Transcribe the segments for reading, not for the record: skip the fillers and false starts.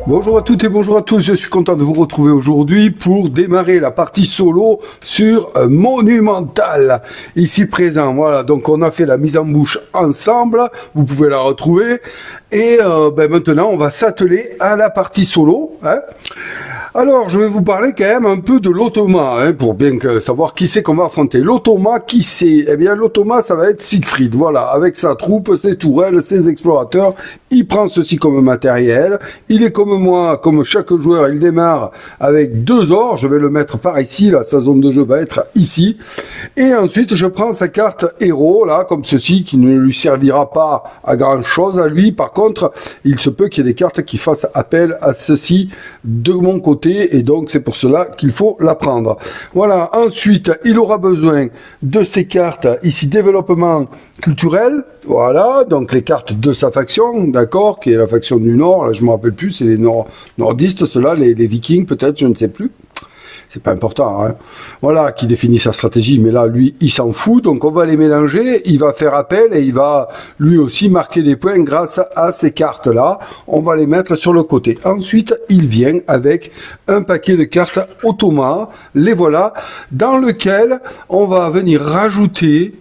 Bonjour à toutes et bonjour à tous, je suis content de vous retrouver aujourd'hui pour démarrer la partie solo sur Monumental, ici présent. Voilà, donc on a fait la mise en bouche ensemble, vous pouvez la retrouver. Et maintenant, on va s'atteler à la partie solo. Alors, je vais vous parler quand même un peu de l'automa, pour bien savoir qui c'est qu'on va affronter. L'automa, qui c'est? Eh bien, l'automa, ça va être Siegfried, voilà, avec sa troupe, ses tourelles, ses explorateurs. Il prend ceci comme matériel. Il est comme moi, comme chaque joueur, il démarre avec 2 ors. Je vais le mettre par ici, là, sa zone de jeu va être ici. Et ensuite, je prends sa carte héros, là, comme ceci, qui ne lui servira pas à grand chose à lui. Par contre, il se peut qu'il y ait des cartes qui fassent appel à ceci de mon côté. Et donc, c'est pour cela qu'il faut la prendre. Voilà. Ensuite, il aura besoin de ces cartes, ici, développement culturel. Voilà. Donc, les cartes de sa faction, d'accord, qui est la faction du Nord. Là, je me rappelle plus, c'est les nordistes, ceux-là, les Vikings, peut-être, je ne sais plus. C'est pas important, hein. Voilà, qui définit sa stratégie, mais là, lui, il s'en fout, donc on va les mélanger, il va faire appel et il va lui aussi marquer des points grâce à ces cartes-là. On va les mettre sur le côté. Ensuite, il vient avec un paquet de cartes automa, les voilà, dans lequel on va venir rajouter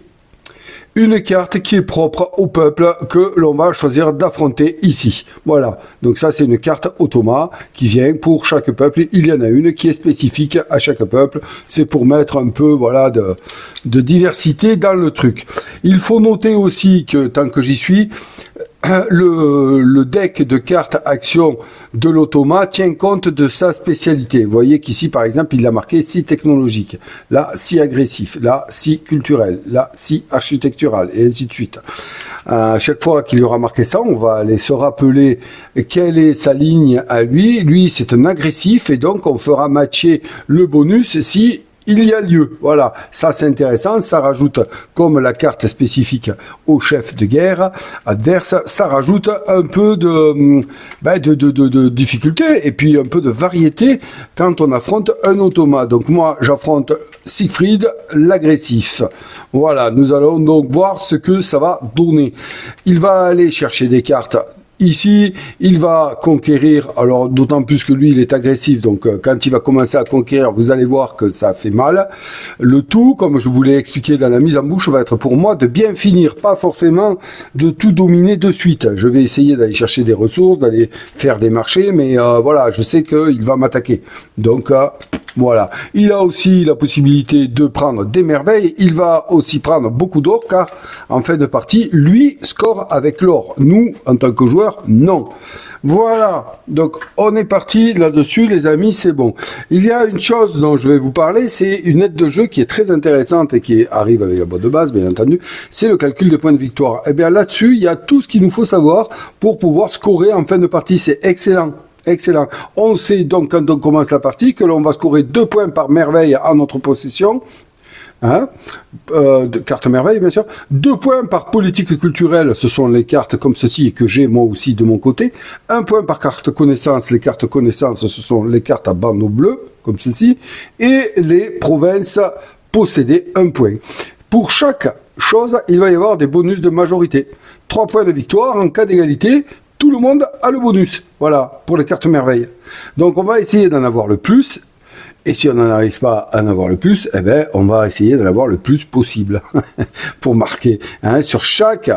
une carte qui est propre au peuple que l'on va choisir d'affronter ici. Voilà. Donc ça, c'est une carte automa qui vient pour chaque peuple. Il y en a une qui est spécifique à chaque peuple. C'est pour mettre un peu, voilà, de diversité dans le truc. Il faut noter aussi que, tant que j'y suis, le deck de cartes action de l'automa tient compte de sa spécialité. Vous voyez qu'ici, par exemple, il a marqué si technologique, là, si agressif, là, si culturel, là, si architectural, et ainsi de suite. À chaque fois qu'il y aura marqué ça, on va aller se rappeler quelle est sa ligne à lui. Lui, c'est un agressif, et donc on fera matcher le bonus si il y a lieu. Voilà, ça c'est intéressant, ça rajoute, comme la carte spécifique au chef de guerre adverse, ça rajoute un peu de difficulté et puis un peu de variété quand on affronte un automa. Donc moi j'affronte Siegfried, l'agressif. Voilà, nous allons donc voir ce que ça va donner. Il va aller chercher des cartes. Ici, il va conquérir, alors d'autant plus que lui, il est agressif, donc quand il va commencer à conquérir, vous allez voir que ça fait mal. Le tout, comme je vous l'ai expliqué dans la mise en bouche, va être pour moi de bien finir, pas forcément de tout dominer de suite. Je vais essayer d'aller chercher des ressources, d'aller faire des marchés, mais voilà, je sais qu'il va m'attaquer. Donc voilà. Il a aussi la possibilité de prendre des merveilles, il va aussi prendre beaucoup d'or, car en fin de partie, lui score avec l'or. Nous, en tant que joueurs, non. Voilà, donc on est parti là-dessus, les amis, c'est bon. Il y a une chose dont je vais vous parler, c'est une aide de jeu qui est très intéressante et qui arrive avec la boîte de base, bien entendu, c'est le calcul des points de victoire. Et bien là-dessus, il y a tout ce qu'il nous faut savoir pour pouvoir scorer en fin de partie, c'est excellent. Excellent. On sait donc quand on commence la partie que l'on va scorer 2 points par merveille en notre possession. De cartes merveille, bien sûr. 2 points par politique culturelle, ce sont les cartes comme ceci et que j'ai moi aussi de mon côté. 1 point par carte connaissance, les cartes connaissance, ce sont les cartes à bandeau bleu, comme ceci. Et les provinces possédées, 1 point. Pour chaque chose, il va y avoir des bonus de majorité. 3 points de victoire en cas d'égalité. Tout le monde a le bonus, voilà, pour les cartes merveilles. Donc on va essayer d'en avoir le plus, et si on n'en arrive pas à en avoir le plus, eh ben, on va essayer d'en avoir le plus possible, pour marquer. Sur chaque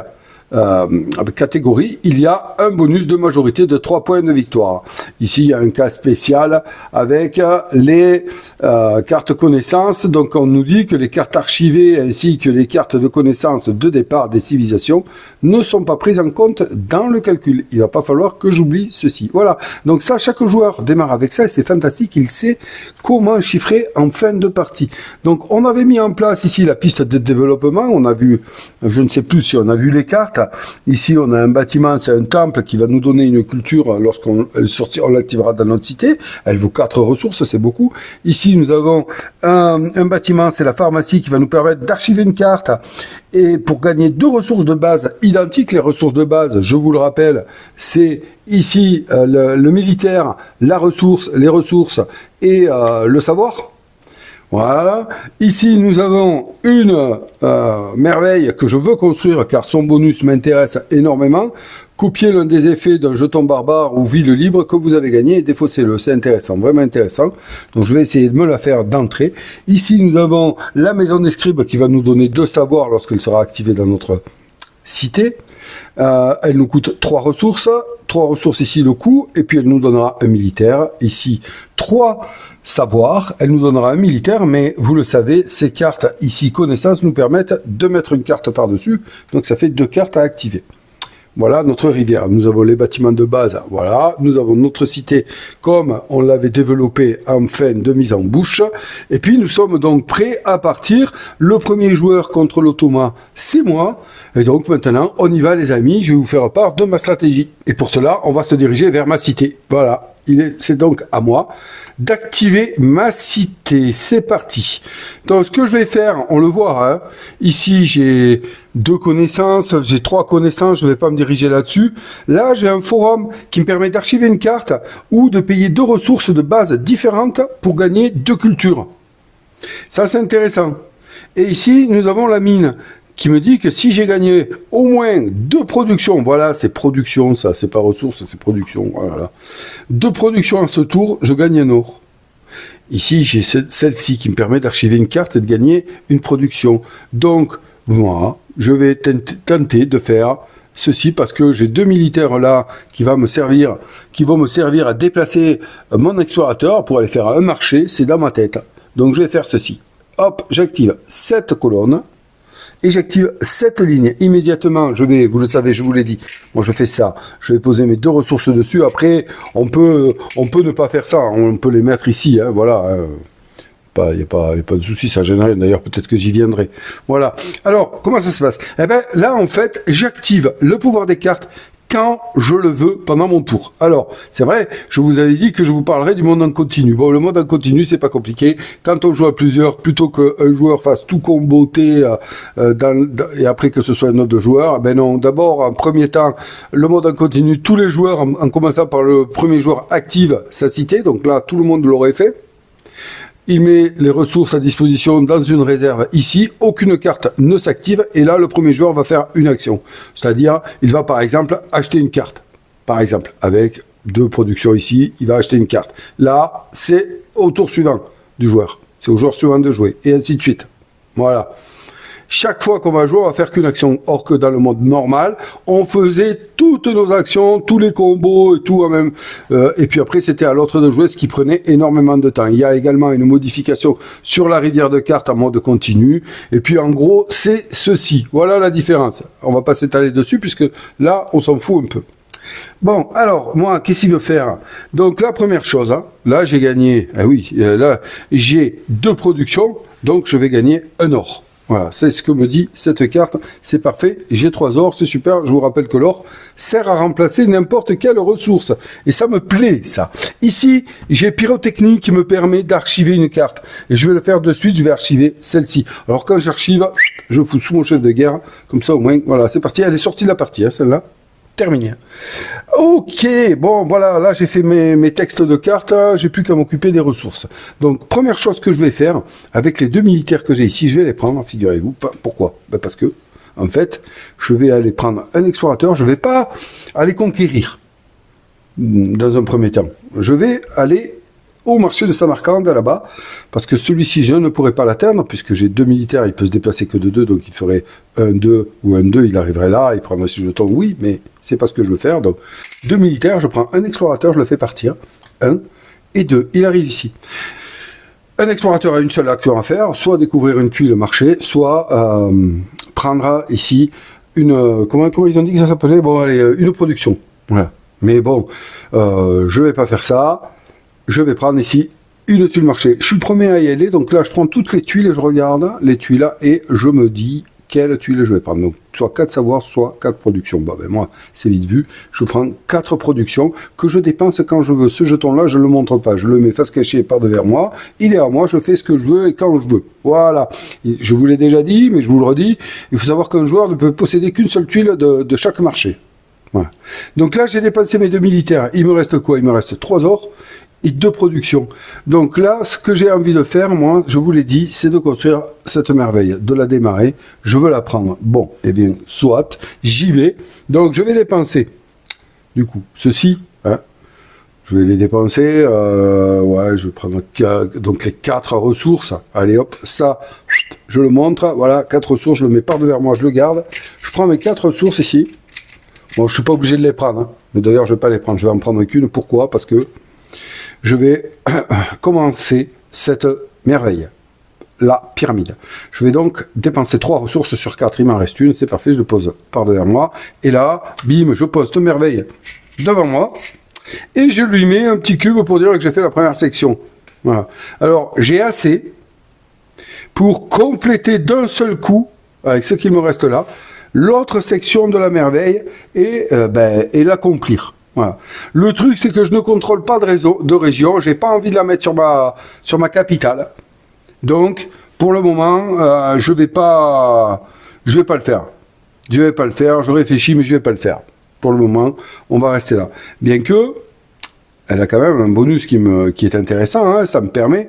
catégorie, il y a un bonus de majorité de 3 points de victoire. Ici, il y a un cas spécial avec les cartes connaissances. Donc, on nous dit que les cartes archivées ainsi que les cartes de connaissances de départ des civilisations ne sont pas prises en compte dans le calcul. Il va pas falloir que j'oublie ceci. Voilà. Donc ça, chaque joueur démarre avec ça et c'est fantastique. Il sait comment chiffrer en fin de partie. Donc, on avait mis en place ici la piste de développement. On a vu, je ne sais plus si on a vu les cartes. Ici, on a un bâtiment, c'est un temple qui va nous donner une culture lorsqu'on on l'activera dans notre cité. Elle vaut 4 ressources, c'est beaucoup. Ici, nous avons un bâtiment, c'est la pharmacie qui va nous permettre d'archiver une carte et pour gagner 2 ressources de base identiques. Les ressources de base, je vous le rappelle, c'est ici le militaire, la ressource, les ressources et le savoir. Voilà. Ici, nous avons une merveille que je veux construire car son bonus m'intéresse énormément. Copiez l'un des effets d'un jeton barbare ou ville libre que vous avez gagné et défaussez-le. C'est intéressant, vraiment intéressant. Donc je vais essayer de me la faire d'entrée. Ici, nous avons la maison des scribes qui va nous donner 2 savoirs lorsqu'elle sera activée dans notre cité. Elle nous coûte 3 ressources. 3 ressources ici le coût, et puis elle nous donnera un militaire. Ici, 3 savoirs. Elle nous donnera un militaire, mais vous le savez, ces cartes ici, connaissances, nous permettent de mettre une carte par-dessus. Donc ça fait 2 cartes à activer. Voilà notre rivière. Nous avons les bâtiments de base. Voilà. Nous avons notre cité comme on l'avait développé en fin de mise en bouche. Et puis nous sommes donc prêts à partir. Le premier joueur contre l'Automa, c'est moi. Et donc maintenant, on y va les amis. Je vais vous faire part de ma stratégie. Et pour cela, on va se diriger vers ma cité. Voilà. C'est donc à moi d'activer ma cité. C'est parti. Donc ce que je vais faire, on le voit, hein, ici j'ai 2 connaissances, j'ai 3 connaissances, je ne vais pas me diriger là-dessus. Là j'ai un forum qui me permet d'archiver une carte ou de payer 2 ressources de base différentes pour gagner 2 cultures. Ça c'est intéressant. Et ici nous avons la mine qui me dit que si j'ai gagné au moins 2 productions, voilà, c'est production, ça, c'est pas ressources, c'est production, voilà. 2 productions en ce tour, je gagne un or. Ici, j'ai celle-ci qui me permet d'archiver une carte et de gagner une production. Donc, moi, je vais tenter de faire ceci parce que j'ai 2 militaires là qui vont me servir à déplacer mon explorateur pour aller faire un marché, c'est dans ma tête. Donc, je vais faire ceci. Hop, j'active cette colonne. Et j'active cette ligne. Immédiatement, vous le savez, je vous l'ai dit, moi je fais ça, je vais poser mes 2 ressources dessus. Après, on peut ne pas faire ça, on peut les mettre ici, hein, voilà. Il n'y a pas de souci, ça gêne rien. D'ailleurs, peut-être que j'y viendrai. Voilà. Alors, comment ça se passe? Eh ben, là, en fait, j'active le pouvoir des cartes quand je le veux pendant mon tour. Alors, c'est vrai, je vous avais dit que je vous parlerai du monde en continu. Bon, le monde en continu, c'est pas compliqué. Quand on joue à plusieurs, plutôt qu'un joueur fasse tout comboter et après que ce soit un autre joueur, ben non, d'abord, en premier temps, le monde en continu, tous les joueurs, en commençant par le premier joueur, active sa cité. Donc là, tout le monde l'aurait fait. Il met les ressources à disposition dans une réserve ici, aucune carte ne s'active, et là, le premier joueur va faire une action. C'est-à-dire, il va par exemple acheter une carte. Par exemple, avec 2 productions ici, il va acheter une carte. Là, c'est au tour suivant du joueur. C'est au joueur suivant de jouer, et ainsi de suite. Voilà. Chaque fois qu'on va jouer, on va faire qu'une action. Or que dans le monde normal, on faisait toutes nos actions, tous les combos et tout en même. Et puis après, c'était à l'autre de jouer, ce qui prenait énormément de temps. Il y a également une modification sur la rivière de cartes en mode continu. Et puis en gros, c'est ceci. Voilà la différence. On va pas s'étaler dessus puisque là, on s'en fout un peu. Bon, alors, moi, qu'est-ce qu'il veut faire? Donc, la première chose, hein, là, j'ai gagné, là, j'ai 2 productions, donc je vais gagner un or. Voilà, c'est ce que me dit cette carte, c'est parfait, j'ai 3 ors, c'est super, je vous rappelle que l'or sert à remplacer n'importe quelle ressource, et ça me plaît, ça. Ici, j'ai pyrotechnie qui me permet d'archiver une carte, et je vais le faire de suite, je vais archiver celle-ci. Alors quand j'archive, je fous sous mon chef de guerre, comme ça au moins, voilà, c'est parti, elle est sortie de la partie, hein, celle-là. Terminé. Ok, bon voilà, là j'ai fait mes textes de cartes, j'ai plus qu'à m'occuper des ressources. Donc première chose que je vais faire, avec les 2 militaires que j'ai ici, je vais les prendre, figurez-vous. Pourquoi? Ben, parce que, en fait, je vais aller prendre un explorateur, je vais pas aller conquérir dans un premier temps. Je vais aller au marché de Samarcande là-bas, parce que celui-ci je ne pourrais pas l'atteindre, puisque j'ai 2 militaires, il peut se déplacer que de 2, donc il ferait 1-2 ou 1-2, il arriverait là, il prendrait ses jetons, oui, mais c'est pas ce que je veux faire, donc 2 militaires, je prends un explorateur, je le fais partir, 1 et 2, il arrive ici. Un explorateur a une seule action à faire, soit découvrir une tuile marché, soit prendre ici une, comment ils ont dit que ça s'appelait, bon allez, une production, voilà. Mais bon, je vais pas faire ça. Je vais prendre ici une tuile marché. Je suis le premier à y aller, donc là je prends toutes les tuiles et je regarde les tuiles et je me dis quelle tuile je vais prendre. Donc soit 4 savoirs, soit 4 productions. Bon, ben moi, c'est vite vu. Je prends 4 productions que je dépense quand je veux. Ce jeton-là, je ne le montre pas. Je le mets face cachée par devers moi. Il est à moi, je fais ce que je veux et quand je veux. Voilà. Je vous l'ai déjà dit, mais je vous le redis. Il faut savoir qu'un joueur ne peut posséder qu'une seule tuile de chaque marché. Voilà. Donc là, j'ai dépensé mes 2 militaires. Il me reste quoi? Il me reste 3 ors. et 2 productions. Donc là, ce que j'ai envie de faire, moi, je vous l'ai dit, c'est de construire cette merveille, de la démarrer. Je veux la prendre. Bon, eh bien, soit, j'y vais. Donc, je vais dépenser, du coup, ceci, hein, je vais les dépenser, ouais, je vais prendre donc les 4 ressources. Allez hop, ça, je le montre. Voilà, 4 ressources, je le mets par devers moi, je le garde. Je prends mes 4 ressources ici. Bon, je suis pas obligé de les prendre, hein, mais d'ailleurs, je vais pas les prendre. Je vais en prendre qu'une. Pourquoi? Parce que je vais commencer cette merveille, la pyramide. Je vais donc dépenser 3 ressources sur 4. Il m'en reste une, c'est parfait, je le pose par devers moi. Et là, bim, je pose cette merveille devant moi. Et je lui mets un petit cube pour dire que j'ai fait la première section. Voilà. Alors, j'ai assez pour compléter d'un seul coup, avec ce qu'il me reste là, l'autre section de la merveille et l'accomplir. Voilà. Le truc, c'est que je ne contrôle pas de région. J'ai pas envie de la mettre sur ma capitale. Donc, pour le moment, je vais pas le faire. Je vais pas le faire. Je réfléchis, mais je vais pas le faire. Pour le moment, on va rester là. Bien que, elle a quand même un bonus qui est intéressant. Hein, ça me permet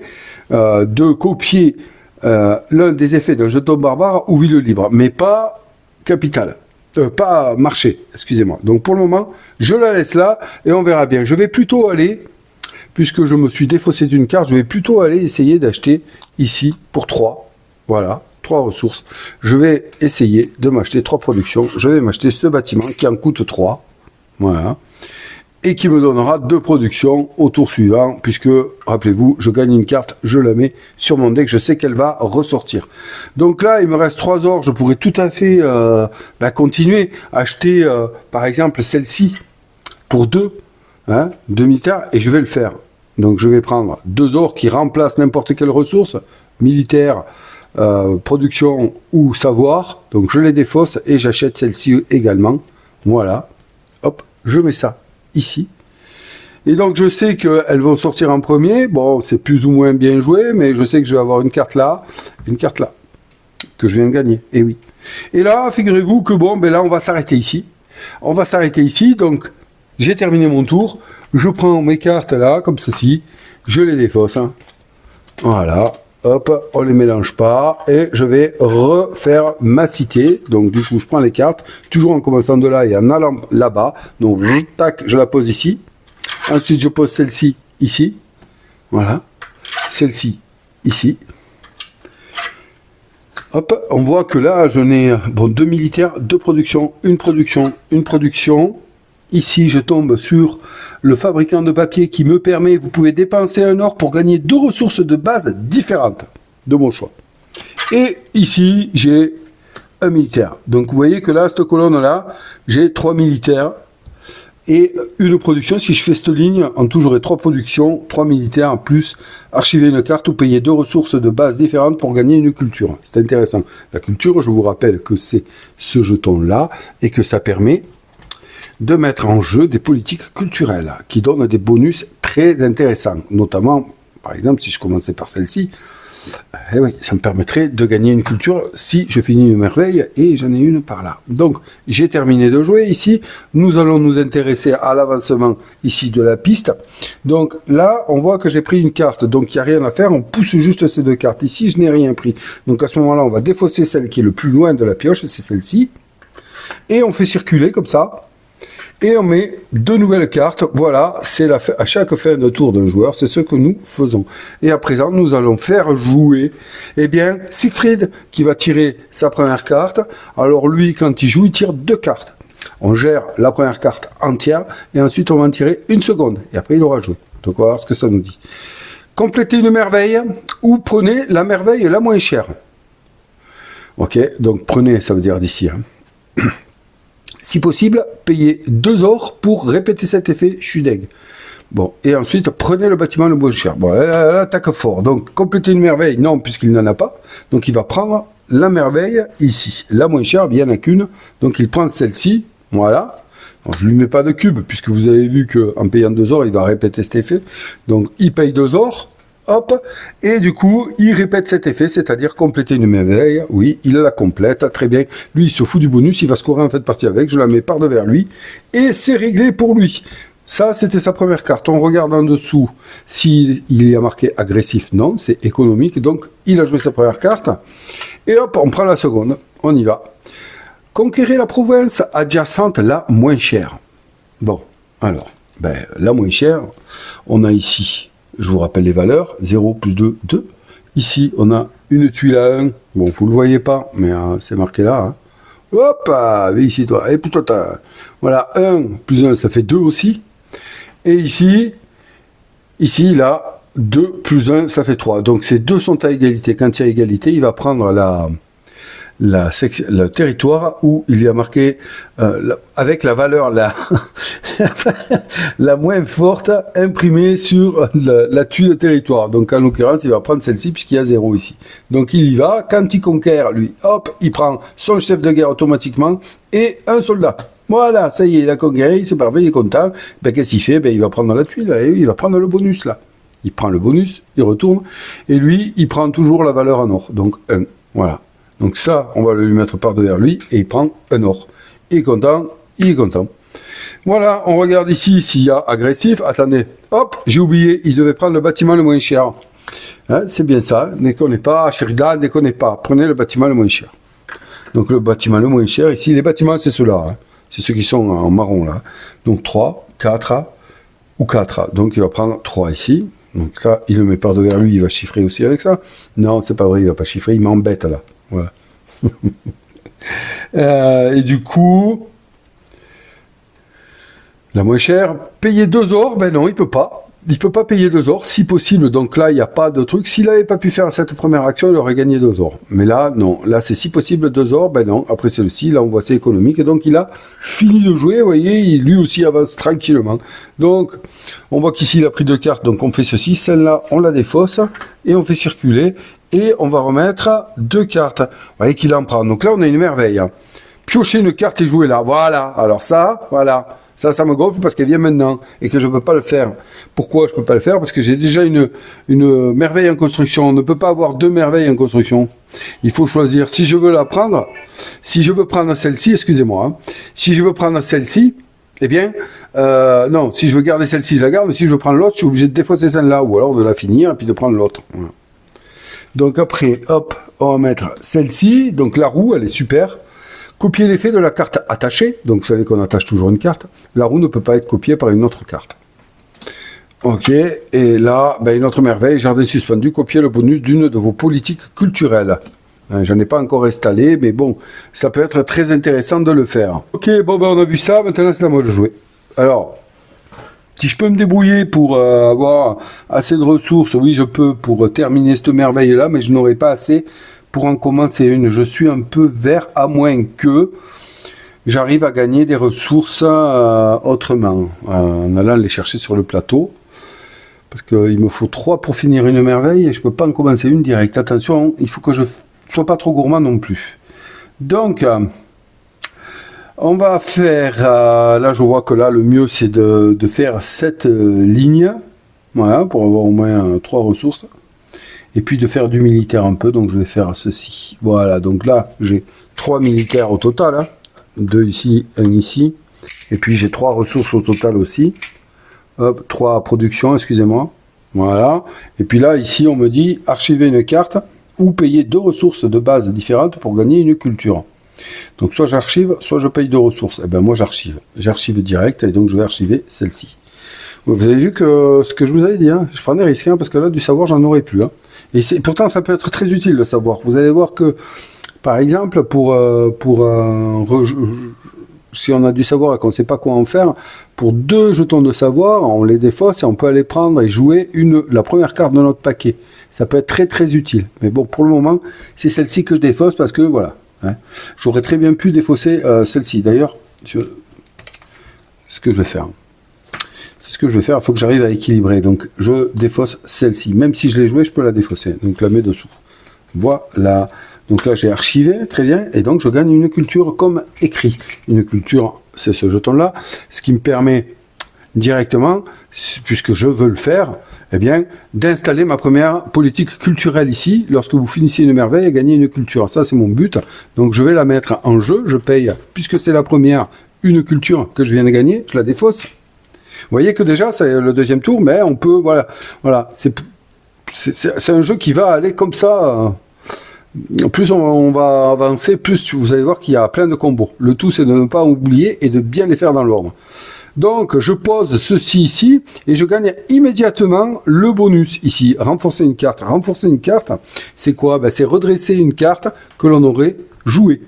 de copier l'un des effets d'un jeton barbare ou ville libre, mais pas capitale. Pas marché, excusez-moi. Donc pour le moment, je la laisse là et on verra bien. Je vais plutôt aller, puisque je me suis défaussé d'une carte, je vais plutôt aller essayer d'acheter ici pour 3. Voilà, 3 ressources. Je vais essayer de m'acheter 3 productions. Je vais m'acheter ce bâtiment qui en coûte 3. Voilà. Et qui me donnera 2 productions au tour suivant, puisque, rappelez-vous, je gagne une carte, je la mets sur mon deck, je sais qu'elle va ressortir. Donc là, il me reste 3 ors, je pourrais tout à fait continuer à acheter, par exemple, celle-ci, pour 2, hein, 2 militaires, et je vais le faire. Donc je vais prendre 2 ors qui remplacent n'importe quelle ressource, militaire, production ou savoir, donc je les défausse, et j'achète celle-ci également. Voilà, hop, je mets ça ici. Et donc je sais qu'elles vont sortir en premier. Bon, c'est plus ou moins bien joué, mais je sais que je vais avoir une carte là, que je viens de gagner. Et oui. Et là, figurez-vous que bon, ben là, on va s'arrêter ici. On va s'arrêter ici. Donc, j'ai terminé mon tour. Je prends mes cartes là, comme ceci. Je les défausse. Hein. Voilà. Hop, on les mélange pas. Et je vais refaire ma cité. Donc, du coup, je prends les cartes, toujours en commençant de là et en allant là-bas. Donc, tac, je la pose ici. Ensuite, je pose celle-ci ici. Voilà. Celle-ci ici. Hop, on voit que là, je n'ai 2 militaires, 2 productions, une production, une production. Ici, je tombe sur le fabricant de papier qui me permet, vous pouvez dépenser un or pour gagner 2 ressources de base différentes de mon choix. Et ici, j'ai un militaire. Donc, vous voyez que là, cette colonne-là, j'ai 3 militaires et une production. Si je fais cette ligne, en tout, j'aurai 3 productions, 3 militaires, plus archiver une carte ou payer 2 ressources de base différentes pour gagner une culture. C'est intéressant. La culture, je vous rappelle que c'est ce jeton-là et que ça permet de mettre en jeu des politiques culturelles qui donnent des bonus très intéressants. Notamment, par exemple, si je commençais par celle-ci, oui, ça me permettrait de gagner une culture si je finis une merveille, et j'en ai une par là. Donc, j'ai terminé de jouer ici. Nous allons nous intéresser à l'avancement ici de la piste. Donc là, on voit que j'ai pris une carte, donc il n'y a rien à faire. On pousse juste ces 2 cartes. Ici, je n'ai rien pris. Donc à ce moment-là, on va défausser celle qui est le plus loin de la pioche, c'est celle-ci. Et on fait circuler comme ça. Et on met 2 nouvelles cartes. Voilà, c'est à chaque fin de tour d'un joueur, c'est ce que nous faisons. Et à présent, nous allons faire jouer, Siegfried, qui va tirer sa première carte. Alors lui, quand il joue, il tire 2 cartes. On gère la première carte entière, et ensuite on va en tirer une seconde. Et après, il aura joué. Donc on va voir ce que ça nous dit. Complétez une merveille, ou prenez la merveille la moins chère. Ok, donc prenez, ça veut dire d'ici, hein. Si possible, payez 2 ors pour répéter cet effet, je suis deg. Bon, et ensuite, prenez le bâtiment le moins cher. Bon, elle attaque fort. Donc, compléter une merveille, non, puisqu'il n'en a pas. Donc, il va prendre la merveille ici. La moins chère, il n'y en a qu'une. Donc, il prend celle-ci. Voilà. Alors, je ne lui mets pas de cube, puisque vous avez vu qu'en payant 2 ors, il va répéter cet effet. Donc, il paye 2 ors. Hop, et du coup, il répète cet effet, c'est-à-dire compléter une merveille. Oui, il la complète, très bien. Lui, il se fout du bonus, il va scorer en fait partie avec, je la mets par devers lui, et c'est réglé pour lui. Ça, c'était sa première carte. On regarde en dessous s'il y a marqué agressif. Non, c'est économique. Donc, il a joué sa première carte. Et hop, on prend la seconde. On y va. Conquérir la province adjacente, la moins chère. Bon, alors, la moins chère, on a ici, je vous rappelle les valeurs, 0 plus 2, 2. Ici, on a une tuile à 1. Bon, vous ne le voyez pas, mais c'est marqué là. Hein. Hop, viens ici, toi. Et puis toi, voilà, 1 plus 1, ça fait 2 aussi. Et ici, là, 2 plus 1, ça fait 3. Donc, ces deux sont à égalité. Quand il y a égalité, il va prendre le territoire où il y a marqué, avec la valeur la moins forte imprimée sur la tuile de territoire. Donc, en l'occurrence, il va prendre celle-ci puisqu'il y a 0 ici. Donc, il y va. Quand il conquiert, lui, hop, il prend son chef de guerre automatiquement et un soldat. Voilà, ça y est, il a conquéré, c'est parfait, il est content. Qu'est-ce qu'il fait? Il va prendre la tuile, et il va prendre le bonus, là. Il prend le bonus, il retourne, et lui, il prend toujours la valeur en or. Donc, 1. Voilà. Donc ça, on va le lui mettre par devers lui, et il prend un or. Il est content, il est content. Voilà, on regarde ici s'il y a agressif. Attendez, hop, j'ai oublié, il devait prendre le bâtiment le moins cher. Hein, c'est bien ça, ne déconnez pas, Sheridan, ne déconnez pas. Prenez le bâtiment le moins cher. Donc le bâtiment le moins cher, ici, les bâtiments, c'est ceux-là. Hein. C'est ceux qui sont en marron, là. Donc 3, 4 ou 4. Donc il va prendre 3 ici. Donc là, il le met par devers lui, il va chiffrer aussi avec ça. Non, c'est pas vrai, il va pas chiffrer, il m'embête là. Voilà. Et du coup, la moins chère, payer 2 ors, non, il peut pas. Il peut pas payer 2 ors, si possible. Donc là, il n'y a pas de truc. S'il n'avait pas pu faire cette première action, il aurait gagné 2 ors. Mais là, non. Là, c'est si possible 2 ors, non. Après, c'est le si. Là, on voit c'est économique. Et donc, il a fini de jouer. Vous voyez, il lui aussi avance tranquillement. Donc, on voit qu'ici, il a pris 2 cartes. Donc, on fait ceci. Celle-là, on la défausse. Et on fait circuler. Et on va remettre 2 cartes. Vous voyez qu'il en prend. Donc là, on a une merveille. Piocher une carte et jouer là. Voilà. Alors ça, voilà. Ça me gonfle parce qu'elle vient maintenant et que je ne peux pas le faire. Pourquoi je ne peux pas le faire? Parce que j'ai déjà une merveille en construction. On ne peut pas avoir 2 merveilles en construction. Il faut choisir. Si je veux la prendre, si je veux prendre celle-ci, excusez-moi, hein, si je veux prendre celle-ci, eh bien, non, si je veux garder celle-ci, je la garde, mais si je veux prendre l'autre, je suis obligé de défausser celle-là, ou alors de la finir et puis de prendre l'autre. Voilà. Donc après, hop, on va mettre celle-ci. Donc la roue, elle est super. Copier l'effet de la carte attachée. Donc, vous savez qu'on attache toujours une carte. La roue ne peut pas être copiée par une autre carte. Ok. Et là, une autre merveille. Jardin suspendu. Copier le bonus d'une de vos politiques culturelles. J'en ai pas encore installé, mais bon, ça peut être très intéressant de le faire. Ok, bon, on a vu ça. Maintenant, c'est à moi de jouer. Alors, si je peux me débrouiller pour avoir assez de ressources, oui, je peux pour terminer cette merveille-là, mais je n'aurai pas assez pour en commencer une. Je suis un peu vert, à moins que j'arrive à gagner des ressources autrement, en allant les chercher sur le plateau. Parce qu'il me faut 3 pour finir une merveille, et je ne peux pas en commencer une directe. Attention, il faut que je ne sois pas trop gourmand non plus. Donc, on va faire, là je vois que là le mieux c'est de faire cette ligne, voilà, pour avoir au moins 3 ressources. Et puis de faire du militaire un peu, donc je vais faire ceci. Voilà, donc là, j'ai 3 militaires au total, hein. 2 ici, 1 ici. Et puis j'ai 3 ressources au total aussi. Hop, 3 productions, excusez-moi. Voilà. Et puis là, ici, on me dit archiver une carte ou payer 2 ressources de base différentes pour gagner une culture. Donc soit j'archive, soit je paye 2 ressources. Eh bien moi, j'archive. J'archive direct, et donc je vais archiver celle-ci. Vous avez vu que ce que je vous avais dit, hein, je prends des risques, hein, parce que là, du savoir, j'en aurai plus. Hein. Et pourtant, ça peut être très utile, le savoir. Vous allez voir que, par exemple, si on a du savoir et qu'on ne sait pas quoi en faire, pour 2 jetons de savoir, on les défausse et on peut aller prendre et jouer la première carte de notre paquet. Ça peut être très très utile. Mais bon, pour le moment, c'est celle-ci que je défausse parce que, voilà. Hein, j'aurais très bien pu défausser celle-ci. D'ailleurs, ce que je vais faire. C'est ce que je vais faire, il faut que j'arrive à équilibrer. Donc, je défausse celle-ci. Même si je l'ai jouée, je peux la défausser. Donc, je la mets dessous. Voilà. Donc là, j'ai archivé, très bien. Et donc, je gagne une culture comme écrit. Une culture, c'est ce jeton-là. Ce qui me permet directement, puisque je veux le faire, eh bien, d'installer ma première politique culturelle ici. Lorsque vous finissez une merveille, et gagner une culture. Ça, c'est mon but. Donc, je vais la mettre en jeu. Je paye, puisque c'est la première, une culture que je viens de gagner. Je la défausse. voyez que déjà, c'est le deuxième tour, mais on peut, voilà, c'est un jeu qui va aller comme ça. Plus on va avancer, plus vous allez voir qu'il y a plein de combos. Le tout, c'est de ne pas oublier et de bien les faire dans l'ordre. Donc, je pose ceci ici et je gagne immédiatement le bonus ici. Renforcer une carte. Renforcer une carte, c'est quoi? Ben, c'est redresser une carte que l'on aurait jouée,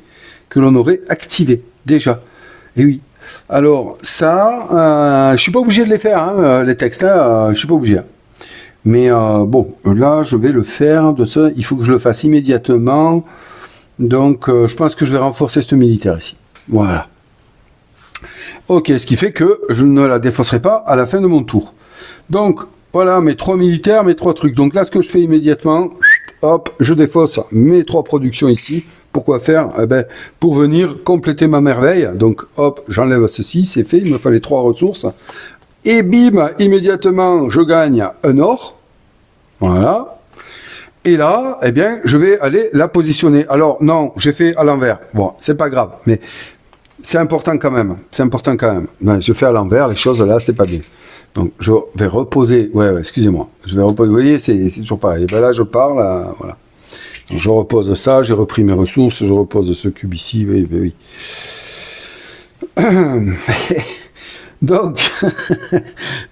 que l'on aurait activée déjà. Et oui. Alors, ça, je suis pas obligé de les faire, hein, les textes là, je suis pas obligé. Mais bon, là, je vais le faire de ça. Il faut que je le fasse immédiatement. Donc, je pense que je vais renforcer ce militaire ici. Voilà. Ok, ce qui fait que je ne la défausserai pas à la fin de mon tour. Donc, voilà mes 3 militaires, mes 3 trucs. Donc là, ce que je fais immédiatement, hop, je défausse mes 3 productions ici. Pourquoi faire? Eh ben, pour venir compléter ma merveille. Donc, hop, j'enlève ceci, c'est fait. Il me fallait 3 ressources. Et bim, immédiatement, je gagne un or. Voilà. Et là, eh bien, je vais aller la positionner. Alors, non, j'ai fait à l'envers. Bon, c'est pas grave, mais c'est important quand même. C'est important quand même. Non, je fais à l'envers, les choses là, c'est pas bien. Donc, je vais reposer. Ouais, excusez-moi. Je vais reposer. Vous voyez, c'est toujours pareil. Et ben là, je pars, là, voilà. Donc, je repose ça, j'ai repris mes ressources, je repose ce cube ici. Oui, oui. Donc,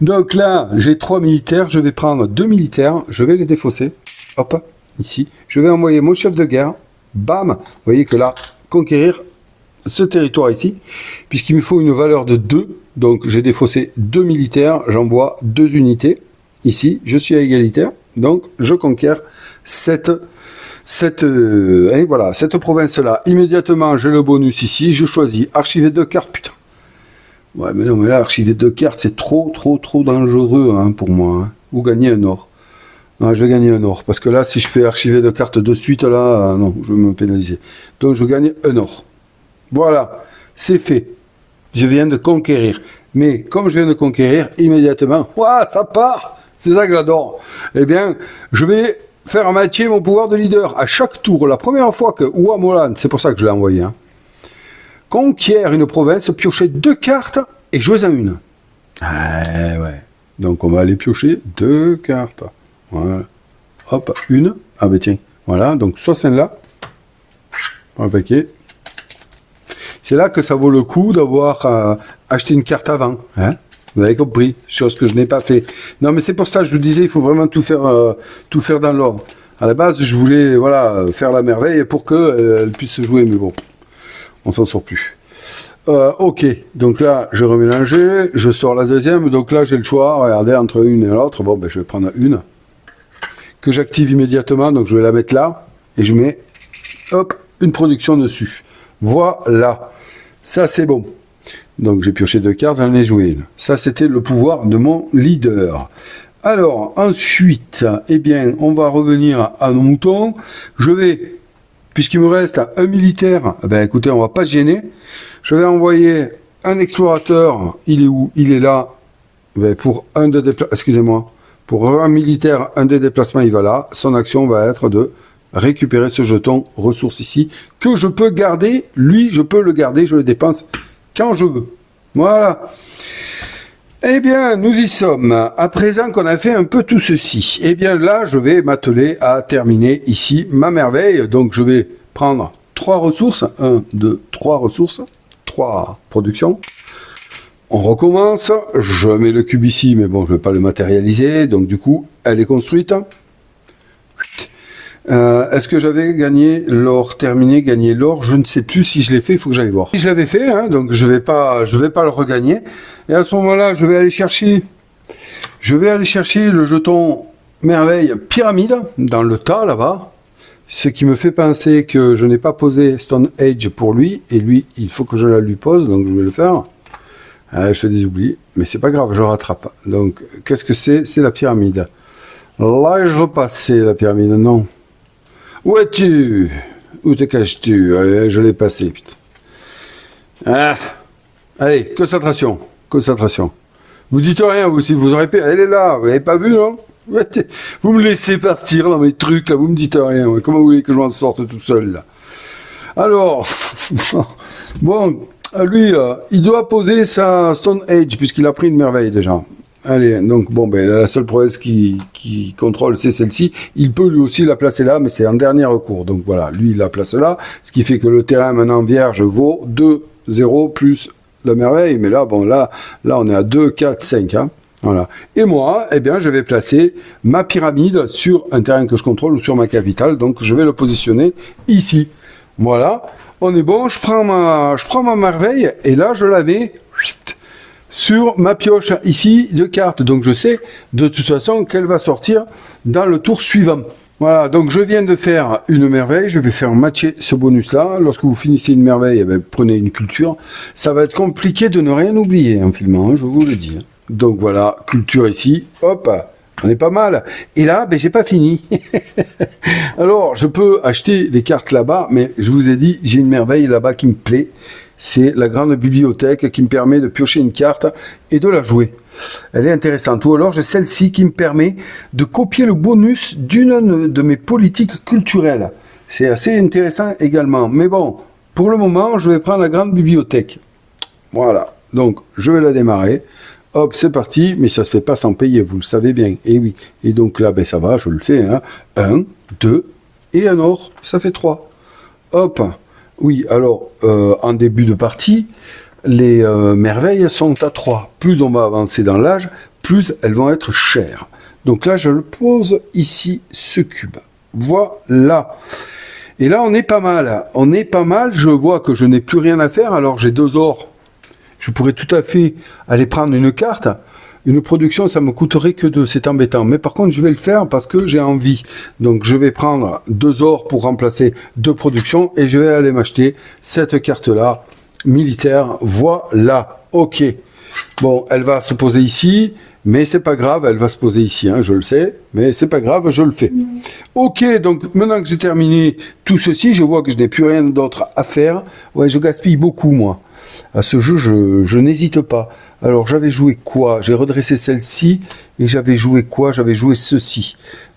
donc là, j'ai 3 militaires, je vais prendre 2 militaires, je vais les défausser, hop, ici, je vais envoyer mon chef de guerre, bam, vous voyez que là, conquérir ce territoire ici, puisqu'il me faut une valeur de 2, donc j'ai défaussé 2 militaires, j'envoie 2 unités, ici, je suis à égalitaire, donc je conquiers cette province-là. Immédiatement, j'ai le bonus ici, je choisis archiver 2 cartes, putain. Ouais, mais non, mais là, archiver 2 cartes, c'est trop dangereux, hein, pour moi. Hein. Ou gagner un or. Non, je vais gagner un or. Parce que là, si je fais archiver 2 cartes de suite, là, non, je vais me pénaliser. Donc, je gagne un or. Voilà, c'est fait. Je viens de conquérir. Mais, comme je viens de conquérir, immédiatement, ouah, ça part. C'est ça que j'adore. Eh bien, je vais faire matcher mon pouvoir de leader. À chaque tour, la première fois que Ouah Molan, c'est pour ça que je l'ai envoyé, hein, conquiert une province, piocher 2 cartes et jouer en une. Ah ouais. Donc on va aller piocher 2 cartes. Voilà. Hop, une. Ah ben tiens. Voilà, donc soit celle-là. Un paquet. C'est là que ça vaut le coup d'avoir acheté une carte avant. Hein, vous avez compris, chose que je n'ai pas fait. Non mais c'est pour ça que je vous disais, il faut vraiment tout faire dans l'ordre. À la base, je voulais faire la merveille pour qu'elle puisse se jouer, mais bon. On s'en sort plus. Ok, donc là, je remélange, je sors la deuxième, donc là, j'ai le choix, regardez, entre une et l'autre. Bon, ben, je vais prendre une, que j'active immédiatement, donc je vais la mettre là, et je mets, hop, une production dessus. Voilà, ça c'est bon. Donc j'ai pioché 2 cartes, j'en ai joué une. Ça, c'était le pouvoir de mon leader. Alors, ensuite, eh bien, on va revenir à nos moutons. Je vais... Puisqu'il me reste un militaire, ben écoutez, on va pas se gêner. Je vais envoyer un explorateur. Il est où? Il est là. Ben pour un de déplacement, excusez-moi. Pour un militaire, un des déplacements, il va là. Son action va être de récupérer ce jeton ressource ici, que je peux garder. Lui, je peux le garder, je le dépense quand je veux. Voilà. Eh bien, nous y sommes. À présent qu'on a fait un peu tout ceci, eh bien là, je vais m'atteler à terminer ici ma merveille. Donc, je vais prendre 3 ressources. 1, 2, 3 ressources. 3 productions. On recommence. Je mets le cube ici, mais bon, je ne vais pas le matérialiser. Donc, du coup, elle est construite. Est-ce que j'avais gagné l'or, terminé, gagné l'or? Je ne sais plus si je l'ai fait, il faut que j'aille voir. Si je l'avais fait, hein, donc je vais pas le regagner. Et à ce moment-là, je vais aller chercher le jeton merveille pyramide dans le tas là-bas. Ce qui me fait penser que je n'ai pas posé Stone Age pour lui, et lui, il faut que je la lui pose, donc je vais le faire. Je fais des oublis, mais c'est pas grave, je rattrape. Donc, qu'est-ce que c'est? C'est la pyramide. Là, je repasse la pyramide, non. Où es-tu? Où te caches-tu? Je l'ai passé, putain. Ah. Allez, concentration. Concentration. Vous dites rien, vous, si vous aurez pas... Elle est là, vous l'avez pas vu, non? Vous me laissez partir dans mes trucs, là, vous me dites rien. Comment vous voulez que je m'en sorte tout seul, là? Alors, bon, Lui, il doit poser sa Stone Age, puisqu'il a pris une merveille déjà. Allez, donc bon, ben la seule province qui contrôle, c'est celle-ci. Il peut lui aussi la placer là, mais c'est en dernier recours. Donc voilà, lui, il la place là, ce qui fait que le terrain maintenant vierge vaut 2-0 plus la merveille. Mais là, bon, là, on est à 2, 4, 5. Hein. Voilà. Et moi, eh bien, je vais placer ma pyramide sur un terrain que je contrôle ou sur ma capitale. Donc, je vais le positionner ici. Voilà. On est bon. Je prends ma merveille et là, je la mets sur ma pioche ici de cartes. Donc, je sais de toute façon qu'elle va sortir dans le tour suivant. Voilà, donc je viens de faire une merveille, je vais faire matcher ce bonus-là. Lorsque vous finissez une merveille, eh bien, prenez une culture. Ça va être compliqué de ne rien oublier en filmant, hein, je vous le dis. Donc voilà, culture ici, hop, on est pas mal. Et là, ben, j'ai pas fini. Alors, je peux acheter des cartes là-bas, mais je vous ai dit, j'ai une merveille là-bas qui me plaît. C'est la grande bibliothèque qui me permet de piocher une carte et de la jouer. Elle est intéressante. Ou alors j'ai celle-ci qui me permet de copier le bonus d'une de mes politiques culturelles. C'est assez intéressant également. Mais bon, pour le moment, je vais prendre la grande bibliothèque. Voilà. Donc, je vais la démarrer. Hop, c'est parti. Mais ça se fait pas sans payer, vous le savez bien. Et oui. Et donc là, ben ça va, je le sais. Hein. 1, 2 et un or. Ça fait 3. Hop. Oui, alors, en début de partie, les merveilles sont à 3. Plus on va avancer dans l'âge, plus elles vont être chères. Donc là, je le pose ici, ce cube. Voilà. Et là, on est pas mal. On est pas mal. Je vois que je n'ai plus rien à faire. Alors, j'ai 2 ors. Je pourrais tout à fait aller prendre une carte. Une production, ça me coûterait que 2. C'est embêtant. Mais par contre, je vais le faire parce que j'ai envie. Donc, je vais prendre 2 ors pour remplacer 2 productions. Et je vais aller m'acheter cette carte-là. Militaire, voilà, ok. Bon, elle va se poser ici, mais c'est pas grave, elle va se poser ici, hein, je le sais, mais c'est pas grave, je le fais. Ok, donc maintenant que j'ai terminé tout ceci, je vois que je n'ai plus rien d'autre à faire. Ouais, je gaspille beaucoup, moi. À ce jeu, je n'hésite pas. Alors, j'avais joué quoi? J'ai redressé celle-ci, et j'avais joué quoi? J'avais joué ceci.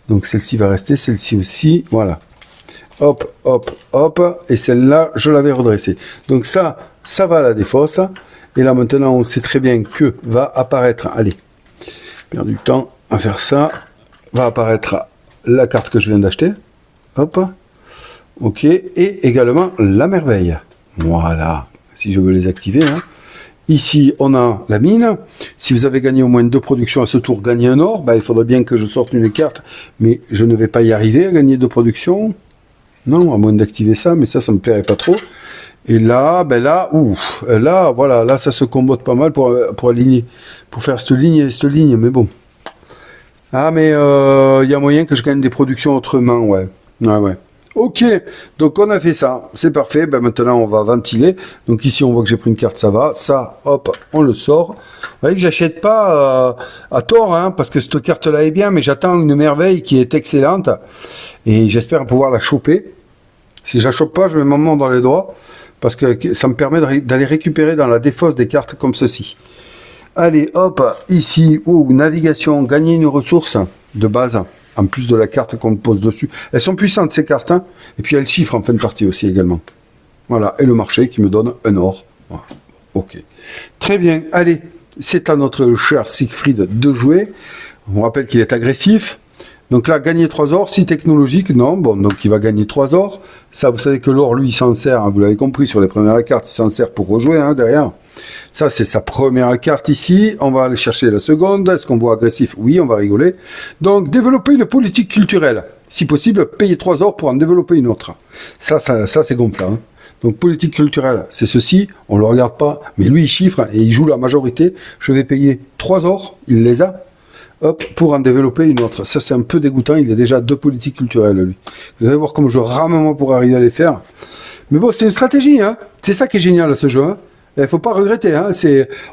Donc, celle-ci va rester, celle-ci aussi, voilà. Hop, hop, hop, et celle-là, je l'avais redressée. Donc ça va à la défausse. Et là, maintenant, on sait très bien que va apparaître, allez, perdu du temps à faire ça, va apparaître la carte que je viens d'acheter. Hop, ok, et également la merveille. Voilà, si je veux les activer. Hein. Ici, on a la mine. Si vous avez gagné au moins 2 productions à ce tour, gagner un or, bah, il faudrait bien que je sorte une carte, mais je ne vais pas y arriver à gagner 2 productions. Non, à moins d'activer ça, mais ça me plairait pas trop. Et là, ben là, ouf, là, voilà, là, ça se combote pas mal pour aligner, pour faire cette ligne et cette ligne, mais bon. Ah, mais il y a moyen que je gagne des productions autrement, ouais. Ouais, ouais. Ok, donc on a fait ça, c'est parfait, ben maintenant on va ventiler. Donc ici on voit que j'ai pris une carte, ça va, ça, hop, on le sort. Vous voyez que j'achète pas à tort, hein, parce que cette carte-là est bien, mais j'attends une merveille qui est excellente, et j'espère pouvoir la choper. Si je la chope pas, je mets mon nom dans les doigts, parce que ça me permet d'aller récupérer dans la défausse des cartes comme ceci. Allez, hop, ici, navigation, gagner une ressource de base. En plus de la carte qu'on pose dessus. Elles sont puissantes, ces cartes. Hein, et puis, elles chiffrent en fin de partie aussi, également. Voilà. Et le marché qui me donne un or. Voilà. Ok. Très bien. Allez. C'est à notre cher Siegfried de jouer. On rappelle qu'il est agressif. Donc là, gagner 3 ors. Si technologique, non. Bon, donc il va gagner 3 ors. Ça, vous savez que l'or, lui, il s'en sert. Hein, vous l'avez compris, sur les premières cartes, il s'en sert pour rejouer, hein, derrière. Ça, c'est sa première carte ici. On va aller chercher la seconde. Est-ce qu'on voit agressif? Oui, on va rigoler. Donc, développer une politique culturelle. Si possible, payer 3 ors pour en développer une autre. Ça c'est gonflant. Hein. Donc, politique culturelle, c'est ceci. On ne le regarde pas. Mais lui, il chiffre et il joue la majorité. Je vais payer 3 ors. Il les a. Hop, pour en développer une autre. Ça, c'est un peu dégoûtant. Il a déjà 2 politiques culturelles, lui. Vous allez voir comme je rame moi pour arriver à les faire. Mais bon, c'est une stratégie. Hein. C'est ça qui est génial à ce jeu. Hein. Il ne faut pas regretter, hein.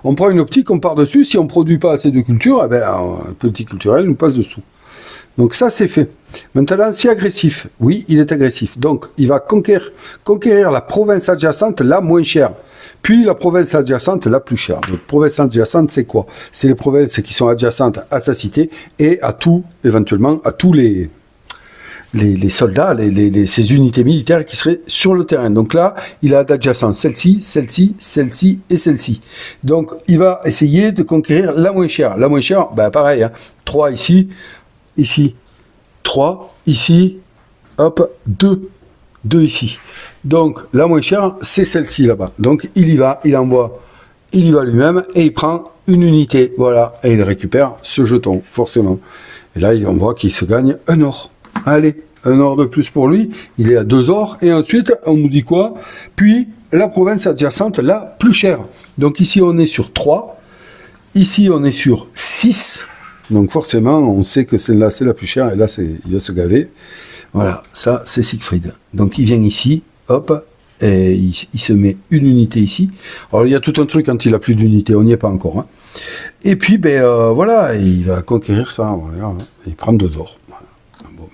On prend une optique, on part dessus, si on ne produit pas assez de culture, eh ben, un politique culturelle nous passe dessous. Donc ça, c'est fait. Maintenant, si agressif, oui, il est agressif. Donc, il va conquérir la province adjacente la moins chère, puis la province adjacente la plus chère. Donc, province adjacente, c'est quoi? C'est les provinces qui sont adjacentes à sa cité et à tout, éventuellement, à tous les les soldats, ces unités militaires qui seraient sur le terrain. Donc là, il a d'adjacent celle-ci, celle-ci, celle-ci et celle-ci. Donc il va essayer de conquérir la moins chère. La moins chère, ben pareil, hein, 3 ici, ici, 3, ici, hop, 2 ici. Donc la moins chère, c'est celle-ci là-bas. Donc il y va, il envoie, il y va lui-même et il prend une unité. Voilà, et il récupère ce jeton, forcément. Et là, on voit qu'il se gagne un or. Allez, un or de plus pour lui. Il est à 2 ors. Et ensuite, on nous dit quoi? Puis, la province adjacente, la plus chère. Donc ici, on est sur 3. Ici, on est sur 6. Donc forcément, on sait que celle-là, c'est la plus chère. Et là, il va se gaver. Voilà, ça, c'est Siegfried. Donc il vient ici, hop, et il se met une unité ici. Alors il y a tout un truc quand il a plus d'unité, on n'y est pas encore. Hein. Et puis, voilà, il va conquérir ça. Voilà, il prend 2 ors. Voilà. Bon,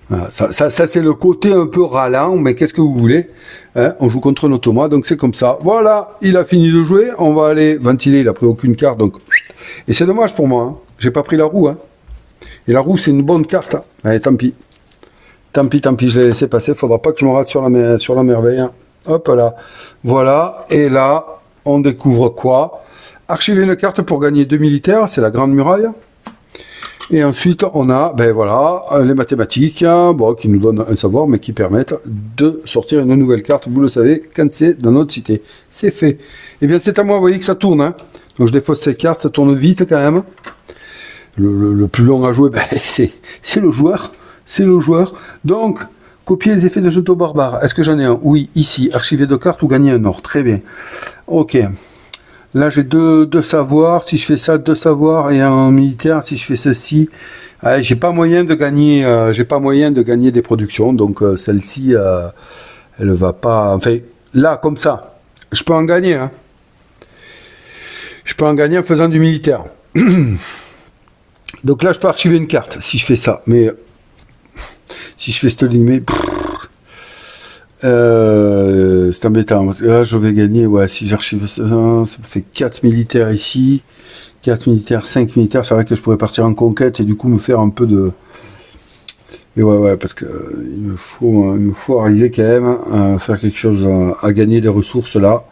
voilà, ça c'est le côté un peu ralent, mais qu'est-ce que vous voulez, hein, on joue contre un automa, donc c'est comme ça. Voilà, il a fini de jouer, on va aller ventiler, il a pris aucune carte, donc... Et c'est dommage pour moi, hein. J'ai pas pris la roue. Hein. Et la roue, c'est une bonne carte. Hein. Allez, tant pis. Tant pis, je l'ai laissé passer, faudra pas que je me rate sur la merveille. Hein. Hop là, voilà, et là, on découvre quoi? Archiver une carte pour gagner 2 militaires, c'est la Grande Muraille. Et ensuite, on a, voilà, les mathématiques, bon, qui nous donnent un savoir, mais qui permettent de sortir une nouvelle carte, vous le savez, quand c'est dans notre cité. C'est fait. Eh bien, c'est à moi, vous voyez que ça tourne, hein. Donc, je défausse ces cartes, ça tourne vite quand même. Le plus long à jouer, c'est le joueur. C'est le joueur. Donc, copier les effets de jetons barbares. Est-ce que j'en ai un? Oui, ici. Archiver 2 cartes ou gagner un or. Très bien. Ok. Là, j'ai deux savoirs. Si je fais ça, 2 savoirs et un militaire. Si je fais ceci, j'ai pas moyen de gagner. J'ai pas moyen de gagner des productions. Donc, celle-ci, elle va pas. Enfin, là, comme ça, je peux en gagner. Hein. Je peux en gagner en faisant du militaire. Donc là, je peux archiver une carte si je fais ça. Mais si je fais cette ligne, c'est embêtant. Parce que là, je vais gagner. Ouais, si j'archive ça, ça fait 4 militaires ici. 4 militaires, 5 militaires. C'est vrai que je pourrais partir en conquête et du coup me faire un peu de... Mais ouais, parce que il me faut arriver quand même à faire quelque chose, à gagner des ressources là.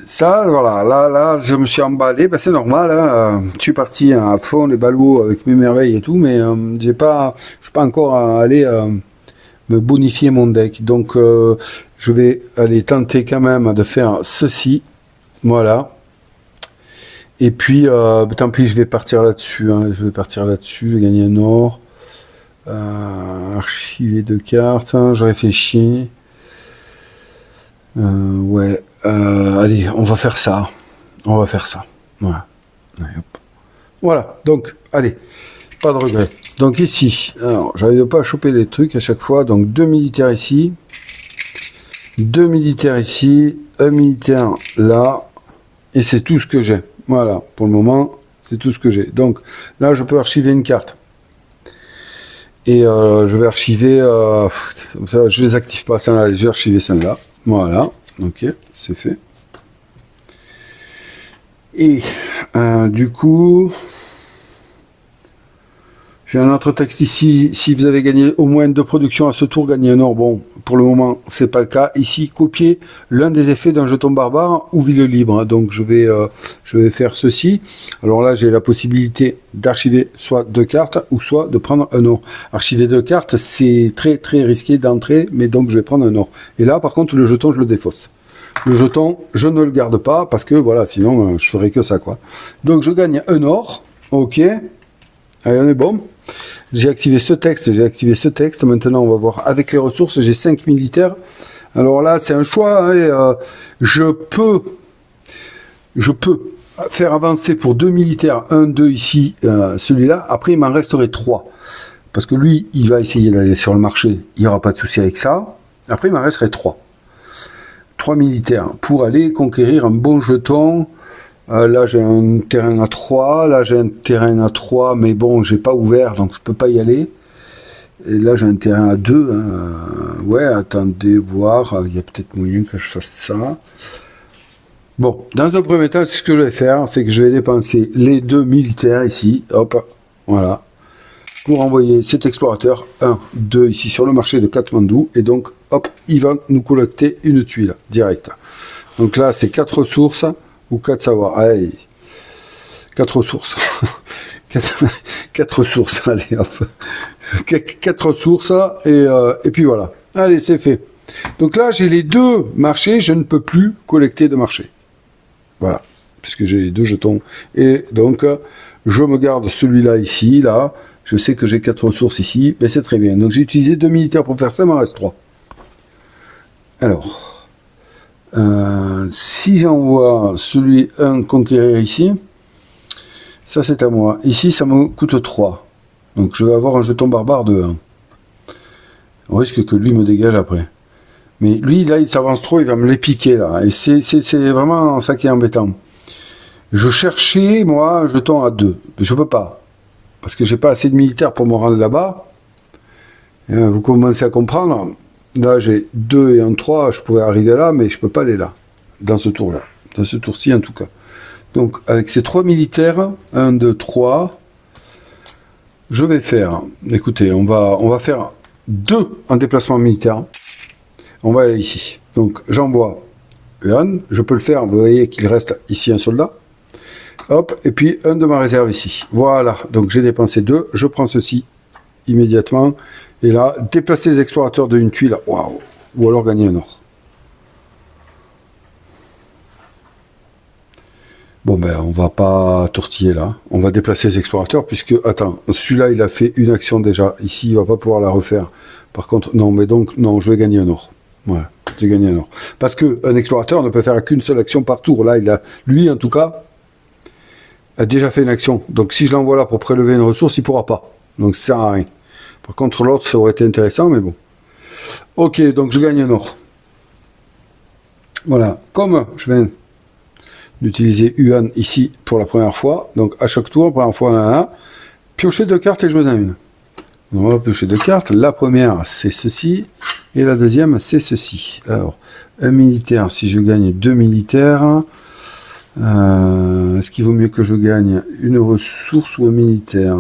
Ça, voilà, là, je me suis emballé, c'est normal, hein, je suis parti à fond les ballots avec mes merveilles et tout, mais je suis pas encore allé me bonifier mon deck, donc je vais aller tenter quand même de faire ceci, voilà, et puis, tant pis, je vais partir là-dessus, hein, je vais gagner un or, archiver 2 cartes, hein, je réfléchis, ouais. Allez, on va faire ça. Voilà. Allez, hop. Voilà. Donc, allez, pas de regret. Donc ici, alors, j'arrive pas à choper les trucs à chaque fois. Donc 2 militaires ici, 2 militaires ici, un militaire là, et c'est tout ce que j'ai. Voilà. Pour le moment, c'est tout ce que j'ai. Donc là, je peux archiver une carte. Et je vais archiver. Ça, je les active pas. Celle-là, je vais archiver celle-là. Voilà. Ok, c'est fait. Et du coup, j'ai un autre texte ici. Si vous avez gagné au moins 2 productions à ce tour, gagnez un or. Bon, pour le moment, c'est pas le cas. Ici, copier l'un des effets d'un jeton barbare ou ville libre. Donc, je vais faire ceci. Alors là, j'ai la possibilité d'archiver soit 2 cartes ou soit de prendre un or. Archiver 2 cartes, c'est très très risqué d'entrer, mais donc je vais prendre un or. Et là, par contre, le jeton, je le défausse. Le jeton, je ne le garde pas parce que voilà, sinon je ferai que ça quoi. Donc je gagne un or. Ok. Allez, on est bon. J'ai activé ce texte. Maintenant, on va voir avec les ressources. J'ai 5 militaires. Alors là, c'est un choix. Hein, je peux faire avancer pour 2 militaires. 1, 2 ici, celui-là. Après, il m'en resterait 3. Parce que lui, il va essayer d'aller sur le marché. Il n'y aura pas de souci avec ça. Après, il m'en resterait 3. 3 militaires pour aller conquérir un bon jeton. Là, j'ai un terrain à 3. Là, j'ai un terrain à 3. Mais bon, j'ai pas ouvert, donc je peux pas y aller. Et là, j'ai un terrain à 2. Hein. Ouais, attendez, voir. Il y a peut-être moyen que je fasse ça. Bon, dans un premier temps, ce que je vais faire, c'est que je vais dépenser les 2 militaires ici. Hop, voilà. pour envoyer cet explorateur 1, 2 ici sur le marché de Katmandou. Et donc, hop, il va nous collecter une tuile directe. Donc là, c'est 4 ressources ou 4 savoirs. Allez, 4 ressources. 4 ressources, allez, hop. 4 ressources et puis voilà. Allez, c'est fait. Donc là, j'ai les 2 marchés, je ne peux plus collecter de marché. Voilà, puisque j'ai les 2 jetons. Et donc, je me garde celui-là ici, là. Je sais que j'ai 4 ressources ici, mais c'est très bien. Donc j'ai utilisé 2 militaires pour faire ça, il m'en reste 3. Alors, si j'envoie celui 1 conquérir ici, ça c'est à moi. Ici, ça me coûte 3. Donc je vais avoir un jeton barbare de 1. On risque que lui me dégage après. Mais lui, là, il s'avance trop, il va me les piquer, là. Et c'est vraiment ça qui est embêtant. Je cherchais, moi, un jeton à 2. Mais je peux pas. Parce que j'ai pas assez de militaires pour me rendre là-bas. Vous commencez à comprendre. Là, j'ai 2 et un 3, je pourrais arriver là, mais je peux pas aller là. Dans ce tour-là. Dans ce tour-ci, en tout cas. Donc, avec ces 3 militaires, 1, 2, 3, je vais faire, écoutez, on va faire 2 en déplacement militaire. On va aller ici. Donc, j'envoie 1, je peux le faire, vous voyez qu'il reste ici un soldat. Hop, et puis un de ma réserve ici. Voilà, donc j'ai dépensé 2, je prends ceci immédiatement. Et là, déplacer les explorateurs d'une tuile, waouh, ou alors gagner un or. Bon ben, on va pas tortiller là. On va déplacer les explorateurs puisque, attends, celui-là il a fait une action déjà. Ici, il va pas pouvoir la refaire. Par contre, non, mais donc, non, je vais gagner un or. Voilà, j'ai gagné un or. Parce que un explorateur ne peut faire qu'une seule action par tour. Là, lui en tout cas, a déjà fait une action. Donc si je l'envoie là pour prélever une ressource, il pourra pas. Donc ça sert à rien. Par contre, l'autre, ça aurait été intéressant, mais bon. Ok, donc je gagne un or. Voilà. Comme je viens d'utiliser Yuan ici pour la première fois, donc à chaque tour, première fois, là, piocher 2 cartes et jouer en une. On va piocher 2 cartes. La première, c'est ceci. Et la deuxième, c'est ceci. Alors, un militaire, si je gagne 2 militaires... est-ce qu'il vaut mieux que je gagne une ressource ou un militaire?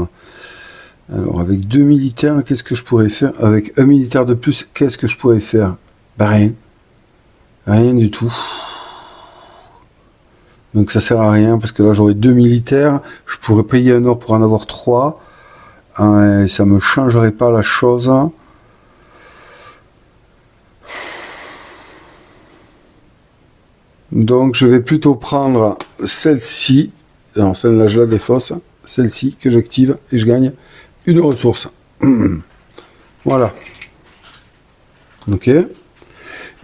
Alors, avec 2 militaires, qu'est-ce que je pourrais faire? Avec un militaire de plus, qu'est-ce que je pourrais faire? Bah, rien. Rien du tout. Donc, ça sert à rien, parce que là, j'aurais 2 militaires. Je pourrais payer un or pour en avoir 3. Et ça me changerait pas la chose. Donc je vais plutôt prendre celle-ci, non celle-là je la défausse, celle-ci que j'active et je gagne une ressource. Voilà. Ok.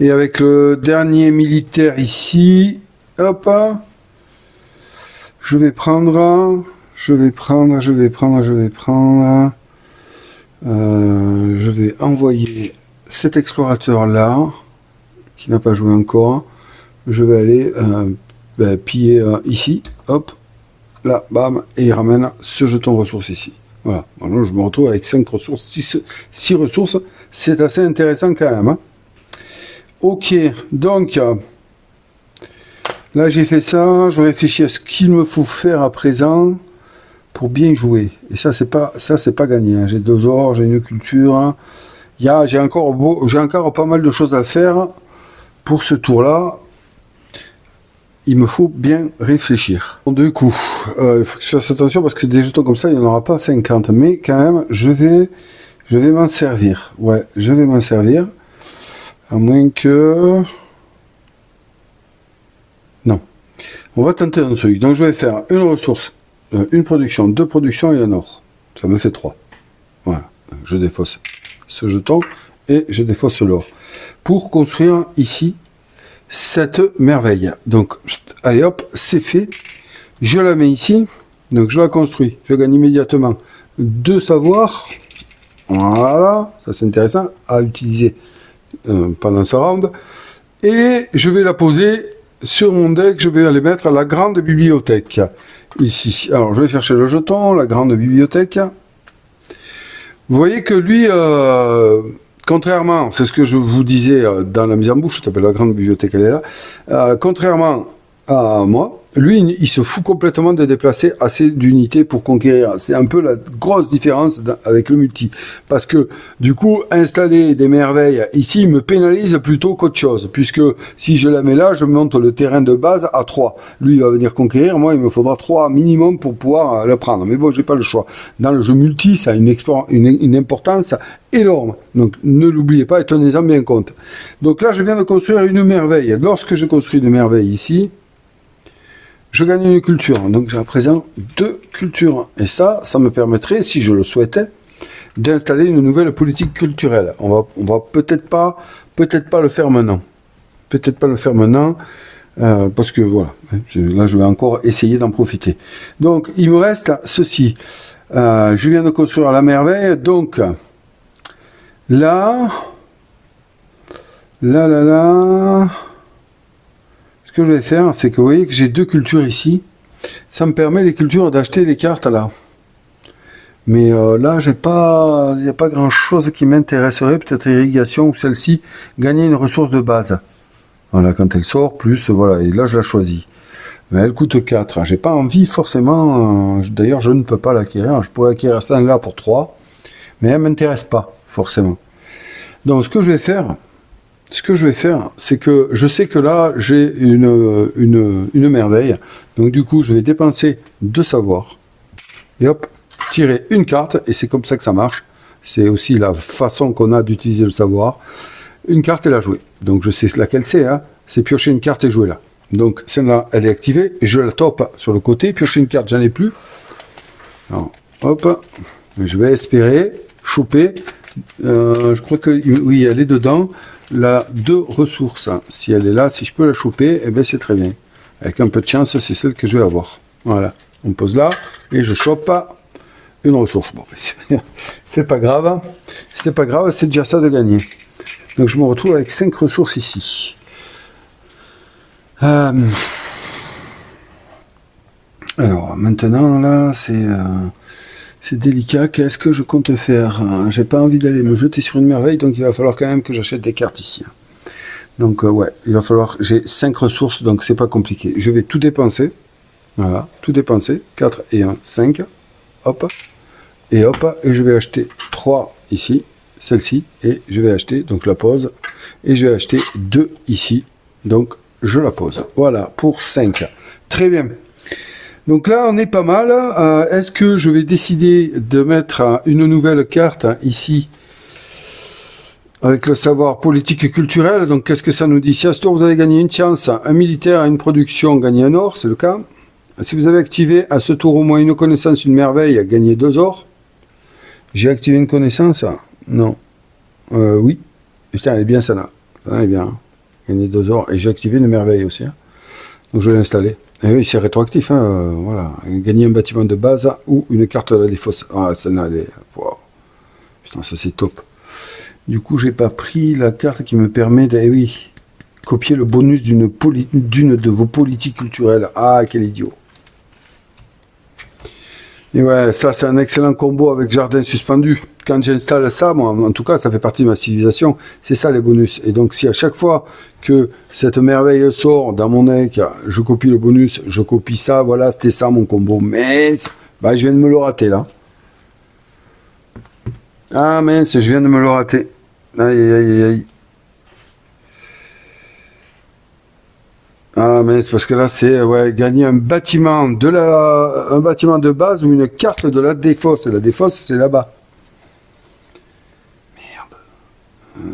Et avec le dernier militaire ici, hop, je vais prendre, je vais envoyer cet explorateur là, qui n'a pas joué encore. Je vais aller piller ici, hop, là, bam, et il ramène ce jeton ressources ici. Voilà, maintenant je me retrouve avec 5 ressources, 6 ressources, c'est assez intéressant quand même. Hein. Ok, donc, là j'ai fait ça, je réfléchis à ce qu'il me faut faire à présent pour bien jouer. Et ça c'est pas gagné, hein. J'ai 2 ors, j'ai une culture, hein. J'ai encore pas mal de choses à faire pour ce tour-là. Il me faut bien réfléchir. Du coup, il faut que je fasse attention parce que des jetons comme ça, il n'y en aura pas 50. Mais quand même, je vais m'en servir. Ouais, je vais m'en servir. À moins que... Non. On va tenter un truc. Donc je vais faire une ressource, une production, 2 productions et un or. Ça me fait 3. Voilà. Je défausse ce jeton et je défausse l'or. Pour construire ici cette merveille. Donc, allez hop, c'est fait. Je la mets ici. Donc, je la construis. Je gagne immédiatement 2 savoirs. Voilà. Ça, c'est intéressant à utiliser pendant ce round. Et je vais la poser sur mon deck. Je vais aller mettre à la grande bibliothèque. Ici. Alors, je vais chercher le jeton, la grande bibliothèque. Vous voyez que lui... contrairement, c'est ce que je vous disais dans la mise en bouche, ça s'appelle la grande bibliothèque, elle est là. Contrairement à moi, lui, il se fout complètement de déplacer assez d'unités pour conquérir. C'est un peu la grosse différence avec le multi. Parce que, du coup, installer des merveilles ici me pénalise plutôt qu'autre chose. Puisque si je la mets là, je monte le terrain de base à 3. Lui, il va venir conquérir. Moi, il me faudra 3 minimum pour pouvoir le prendre. Mais bon, j'ai pas le choix. Dans le jeu multi, ça a une importance énorme. Donc, ne l'oubliez pas et tenez-en bien compte. Donc là, je viens de construire une merveille. Lorsque je construis une merveille ici, je gagne une culture. Donc j'ai à présent 2 cultures. Et ça me permettrait, si je le souhaitais, d'installer une nouvelle politique culturelle. On va peut-être pas le faire maintenant. Peut-être pas le faire maintenant, parce que voilà, là je vais encore essayer d'en profiter. Donc il me reste ceci. Je viens de construire la merveille, donc là. Ce que je vais faire, c'est que vous voyez que j'ai 2 cultures ici. Ça me permet les cultures d'acheter les cartes là. Mais là, il n'y a pas grand chose qui m'intéresserait. Peut-être irrigation ou celle-ci, gagner une ressource de base. Voilà, quand elle sort, plus, voilà, et là je la choisis. Mais elle coûte 4. J'ai pas envie forcément, d'ailleurs je ne peux pas l'acquérir. Je pourrais acquérir ça là pour 3. Mais elle ne m'intéresse pas, forcément. Donc ce que je vais faire, c'est que je sais que là, j'ai une merveille. Donc, du coup, je vais dépenser 2 savoirs. Et hop, tirer une carte. Et c'est comme ça que ça marche. C'est aussi la façon qu'on a d'utiliser le savoir. Une carte et la jouer. Donc, je sais laquelle c'est. Hein. C'est piocher une carte et jouer là. Donc, celle-là, elle est activée. Et je la top sur le côté. Piocher une carte, j'en ai plus. Alors, hop. Je vais espérer choper. Je crois que oui, elle est dedans. La 2 ressources, si elle est là, si je peux la choper, eh bien c'est très bien. Avec un peu de chance, c'est celle que je vais avoir. Voilà, on pose là, et je chope une ressource. Bon, c'est pas grave, c'est déjà ça de gagner. Donc je me retrouve avec 5 ressources ici. Alors, maintenant, là, c'est délicat. Qu'est-ce que je compte faire? J'ai pas envie d'aller me jeter sur une merveille, donc il va falloir quand même que j'achète des cartes ici. Donc ouais, il va falloir... J'ai 5 ressources, donc c'est pas compliqué. Je vais tout dépenser. Voilà, tout dépenser. 4 et 1, 5. Hop. Et hop. Et je vais acheter 3 ici. Celle-ci. Et je vais acheter, donc la pose. Et je vais acheter 2 ici. Donc je la pose. Voilà, pour 5. Très bien. Donc là, on est pas mal. Est-ce que je vais décider de mettre une nouvelle carte ici avec le savoir politique et culturel? Donc qu'est-ce que ça nous dit? Si à ce tour vous avez gagné une chance, un militaire, une production, gagner un or, c'est le cas. Si vous avez activé à ce tour au moins une connaissance, une merveille, gagner 2 or. J'ai activé une connaissance? Non. Oui. Putain, elle est bien celle-là. Elle est bien. Gagner 2 or. Et j'ai activé une merveille aussi. Hein. Donc je vais l'installer. Et oui, c'est rétroactif, hein, voilà. Gagner un bâtiment de base ou une carte de la défausse. Ah, celle-là, elle est... Wow. Putain, ça c'est top. Du coup, j'ai pas pris la carte qui me permet de... Eh oui, copier le bonus d'une de vos politiques culturelles. Ah, quel idiot. Et ouais, ça c'est un excellent combo avec jardin suspendu. Quand j'installe ça, moi, en tout cas, ça fait partie de ma civilisation. C'est ça les bonus. Et donc, si à chaque fois que cette merveille sort dans mon deck, je copie le bonus, je copie ça, voilà, c'était ça mon combo. Mince, bah, je viens de me le rater là. Ah mince, je viens de me le rater. Aïe, aïe, aïe, aïe. Ah mais c'est parce que là c'est ouais, gagner un bâtiment de base ou une carte de la défausse. La défausse c'est là-bas. Merde.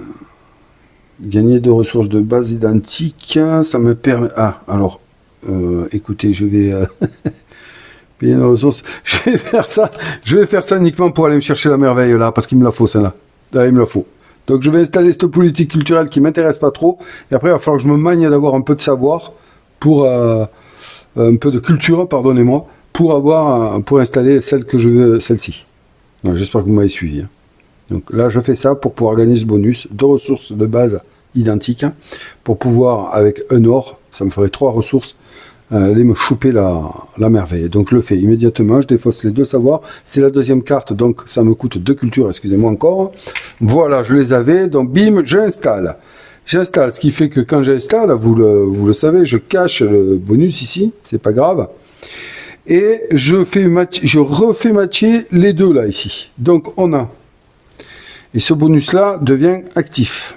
Gagner 2 ressources de base identiques, ça me permet. Ah alors, écoutez, je vais payer une ressource. Je vais faire ça uniquement pour aller me chercher la merveille là, parce qu'il me la faut celle-là. Là il me la faut. Donc je vais installer cette politique culturelle qui m'intéresse pas trop. Et après, il va falloir que je me magne d'avoir un peu de savoir pour un peu de culture, pardonnez-moi, pour installer celle que je veux, celle-ci. J'espère que vous m'avez suivi. Hein. Donc là, je fais ça pour pouvoir gagner ce bonus, 2 ressources de base identiques, hein, pour pouvoir, avec un or, ça me ferait 3 ressources, aller me choper la merveille. Donc je le fais immédiatement, je défausse les 2 savoirs. C'est la deuxième carte, donc ça me coûte 2 cultures, excusez-moi encore. Voilà, je les avais, donc bim, j'installe. J'installe, ce qui fait que quand j'installe, vous le savez, je cache le bonus ici, c'est pas grave. Et je refais matcher les deux là, ici. Donc on a. Et ce bonus-là devient actif.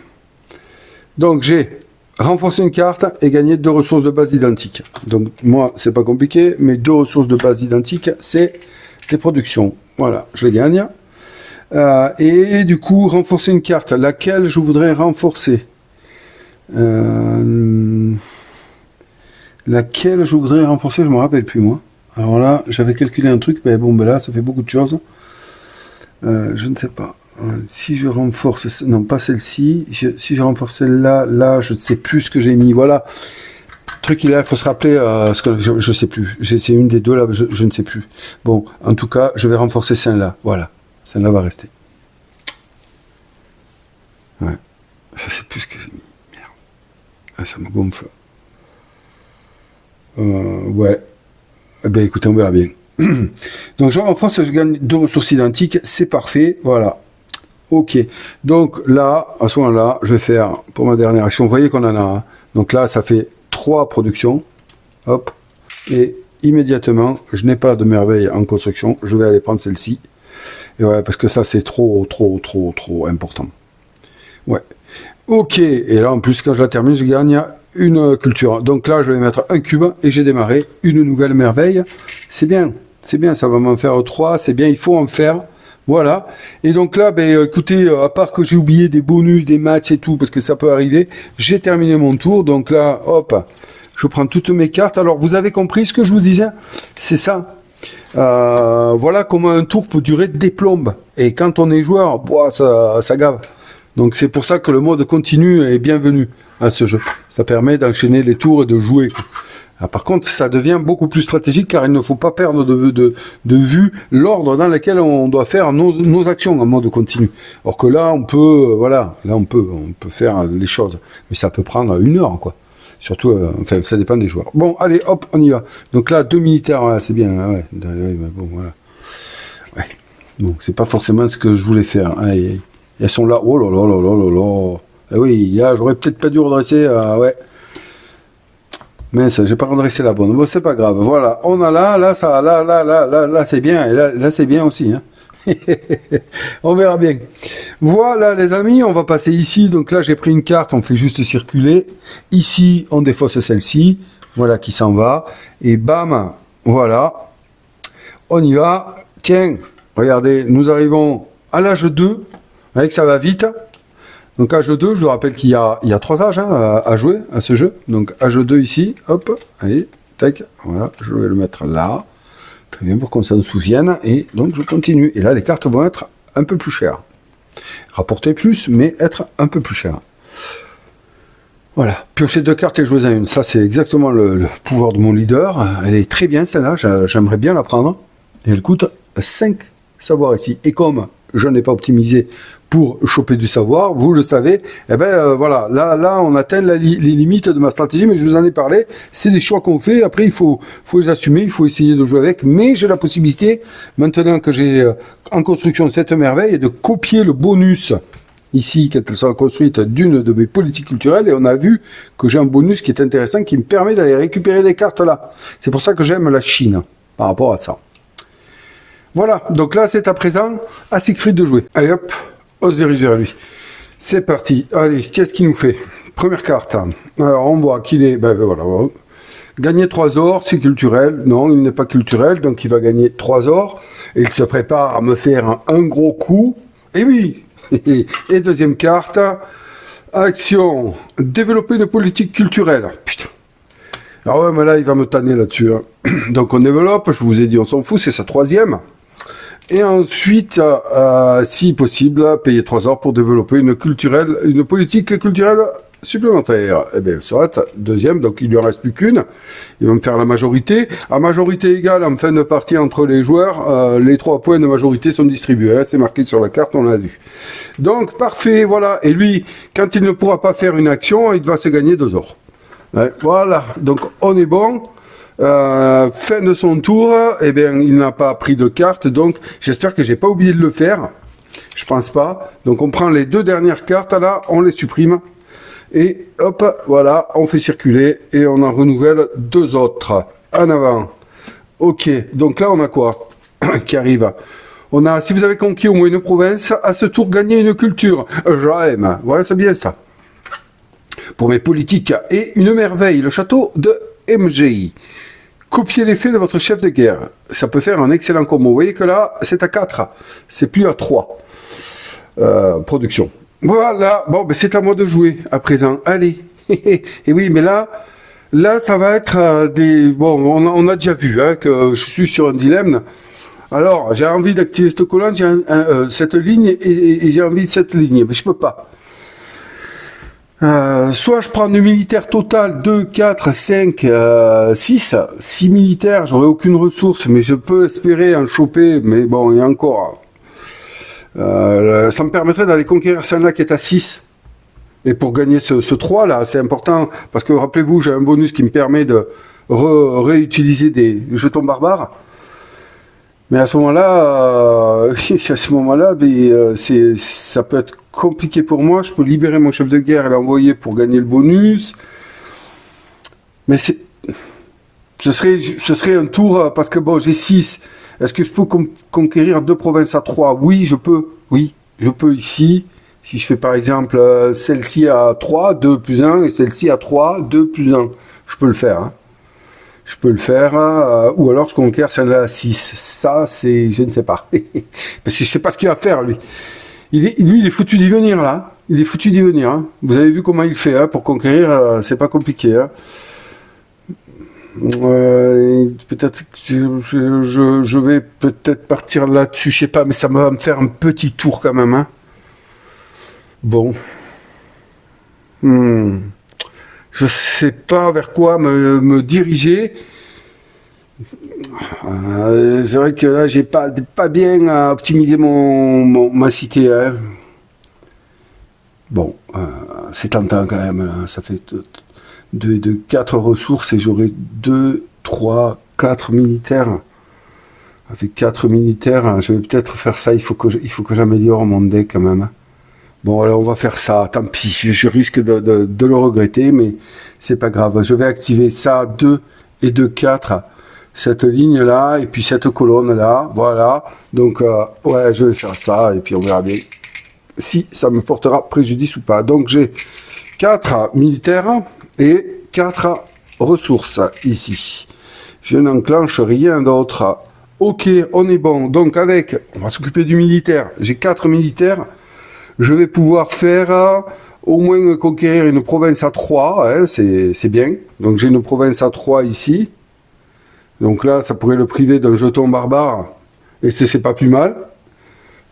Donc j'ai renforcé une carte et gagné 2 ressources de base identiques. Donc moi, c'est pas compliqué, mais 2 ressources de base identiques, c'est des productions. Voilà, je les gagne. Et du coup, renforcer une carte, laquelle je voudrais renforcer. Laquelle je voudrais renforcer, je me rappelle plus moi. Alors là, j'avais calculé un truc, mais bon, ben là, ça fait beaucoup de choses. Je ne sais pas. Si je renforce, non pas celle-ci, si je renforce celle-là, là, je ne sais plus ce que j'ai mis. Voilà. Le truc, il faut se rappeler, ce que je ne sais plus. C'est une des deux là, je ne sais plus. Bon, en tout cas, je vais renforcer celle-là. Voilà. Celle-là va rester. Ouais. Ça, c'est plus ce que j'ai mis. Merde. Ah, ça me gonfle. Ouais. Eh bien, écoutez, on verra bien. Donc, je renforce, je gagne 2 ressources identiques. C'est parfait. Voilà. Ok. Donc, là, à ce moment-là, je vais faire, pour ma dernière action, vous voyez qu'on en a un. Donc là, ça fait 3 productions. Hop. Et immédiatement, je n'ai pas de merveille en construction. Je vais aller prendre celle-ci. Et ouais, parce que ça, c'est trop important. Ouais. Ok. Et là, en plus, quand je la termine, je gagne une culture. Donc là, je vais mettre un cube et j'ai démarré une nouvelle merveille. C'est bien, ça va m'en faire 3, c'est bien, il faut en faire. Voilà. Et donc là, ben, écoutez, à part que j'ai oublié des bonus, des matchs et tout, parce que ça peut arriver, j'ai terminé mon tour. Donc là, hop, je prends toutes mes cartes. Alors, vous avez compris ce que je vous disais? C'est ça. Voilà comment un tour peut durer des plombes. Et quand on est joueur, boah, ça gave. Donc c'est pour ça que le mode continu est bienvenu à ce jeu. Ça permet d'enchaîner les tours et de jouer. Par contre, ça devient beaucoup plus stratégique car il ne faut pas perdre de vue l'ordre dans lequel on doit faire nos actions en mode continu. Or que là, on peut, voilà, là on peut faire les choses, mais ça peut prendre 1 heure, quoi. Surtout, enfin, ça dépend des joueurs. Bon, allez, hop, on y va. Donc là, 2 militaires, voilà, c'est bien, ouais. Bon, voilà. Ouais. Bon, c'est pas forcément ce que je voulais faire. Hein, et elles sont là. Oh là là là là là là. Eh oui, là, j'aurais peut-être pas dû redresser. Ouais. Mais ça, j'ai pas redressé la bonne. Bon, c'est pas grave. Voilà, on a là, c'est bien. Et là, c'est bien aussi. Hein. On verra bien. Voilà, les amis, on va passer ici. Donc là, j'ai pris une carte, on fait juste circuler. Ici, on défausse celle-ci. Voilà qui s'en va. Et bam, voilà. On y va. Tiens, regardez, nous arrivons à l'âge 2. Vous voyez que ça va vite. Donc âge 2, je vous rappelle qu'il y a 3 âges hein, à jouer à ce jeu. Donc âge 2 ici, hop, allez, tac, voilà, je vais le mettre là. Très bien, pour qu'on s'en souvienne. Et donc je continue. Et là, les cartes vont être un peu plus chères. Rapporter plus, mais être un peu plus chères. Voilà, piocher 2 cartes et jouer en une. Ça, c'est exactement le pouvoir de mon leader. Elle est très bien, celle-là. J'aimerais bien la prendre. Et elle coûte 5 savoirs ici. Et comme je n'ai pas optimisé pour choper du savoir, vous le savez, eh ben voilà, là on atteint les limites de ma stratégie, mais je vous en ai parlé, c'est des choix qu'on fait, après il faut les assumer, il faut essayer de jouer avec, mais j'ai la possibilité, maintenant que j'ai en construction cette merveille, de copier le bonus, ici, quand elle sera construite, d'une de mes politiques culturelles, et on a vu que j'ai un bonus qui est intéressant, qui me permet d'aller récupérer des cartes là. C'est pour ça que j'aime la Chine, par rapport à ça. Voilà, donc là c'est à présent à Siegfried de jouer. Allez hop, on se dirige vers lui. C'est parti. Allez, qu'est-ce qu'il nous fait? Première carte. Alors on voit qu'il est... Ben voilà. Gagner 3 ors, c'est culturel. Non, il n'est pas culturel, donc il va gagner 3 ors. Et il se prépare à me faire un gros coup. Et oui. Et deuxième carte. Action. Développer une politique culturelle. Putain. Alors ouais, mais là il va me tanner là-dessus. Hein. Donc on développe, je vous ai dit, on s'en fout, c'est sa 3e. Et ensuite, si possible, payer 3 ors pour développer une politique culturelle supplémentaire. Eh bien, ça va être 2e, donc il ne lui en reste plus qu'une. Il va me faire la majorité. À majorité égale, en fin de partie entre les joueurs, les 3 points de majorité sont distribués. Hein, c'est marqué sur la carte, on l'a vu. Donc, parfait, voilà. Et lui, quand il ne pourra pas faire une action, il va se gagner 2 ors. Ouais, voilà, donc on est bon. Fin de son tour, eh bien, il n'a pas pris de carte, donc j'espère que j'ai pas oublié de le faire. Je pense pas. Donc on prend les 2 dernières cartes là, on les supprime. Et hop, voilà, on fait circuler et on en renouvelle 2 autres. En avant. Ok, donc là on a quoi qui arrive? On a, si vous avez conquis au moins une province, à ce tour gagner une culture. J'aime. Voilà, c'est bien ça. Pour mes politiques. Et une merveille, le château de MGI. Copiez l'effet de votre chef de guerre. Ça peut faire un excellent combo. Vous voyez que là, c'est à 4. C'est plus à 3. Production. Voilà. Bon, ben c'est à moi de jouer à présent. Allez. Et oui, mais là, ça va être des... Bon, on a déjà vu que je suis sur un dilemme. Alors, j'ai envie d'activer cette colonne, cette ligne, et j'ai envie de cette ligne. Mais je peux pas. Soit je prends du militaire total 2, 4, 5, 6. 6 militaires, j'aurai aucune ressource, mais je peux espérer en choper, mais bon, il y a encore. Ça me permettrait d'aller conquérir celle-là qui est à 6. Et pour gagner ce 3 là, c'est important, parce que rappelez-vous, j'ai un bonus qui me permet de réutiliser des jetons barbares. Mais à ce moment-là, ça peut être compliqué pour moi. Je peux libérer mon chef de guerre et l'envoyer pour gagner le bonus. Mais ce serait un tour, parce que bon, j'ai 6. Est-ce que je peux conquérir 2 provinces à 3? Oui, je peux. Oui, je peux ici. Si je fais par exemple celle-ci à 3, 2 plus 1, et celle-ci à 3, 2 plus 1. Je peux le faire. Hein. Je peux le faire, ou alors je conquiers celle-là à 6. Ça, c'est... je ne sais pas. Parce que je sais pas ce qu'il va faire, lui. Il est foutu d'y venir, là. Il est foutu d'y venir. Hein. Vous avez vu comment il fait, hein, pour conquérir, c'est pas compliqué. Hein. Peut-être que je vais peut-être partir là-dessus, je sais pas, mais ça va me faire un petit tour quand même. Hein. Bon. Je sais pas vers quoi me diriger. C'est vrai que là, j'ai pas bien optimisé ma cité. Hein. Bon, c'est tentant quand même. Hein. Ça fait 4 ressources et j'aurai 2, 3, 4 militaires. Avec 4 militaires, je vais peut-être faire ça. Il faut que j'améliore mon deck quand même. Bon, alors on va faire ça, tant pis, je risque de le regretter, mais c'est pas grave. Je vais activer ça, 2 et 2, 4, cette ligne-là, et puis cette colonne-là, voilà. Donc, ouais, je vais faire ça, et puis on verra bien si ça me portera préjudice ou pas. Donc, j'ai 4 militaires et 4 ressources ici. Je n'enclenche rien d'autre. Ok, on est bon. Donc, on va s'occuper du militaire. J'ai 4 militaires. Je vais pouvoir faire au moins conquérir une province à 3, hein, c'est bien. Donc j'ai une province à 3 ici. Donc là, ça pourrait le priver d'un jeton barbare. Et c'est pas plus mal.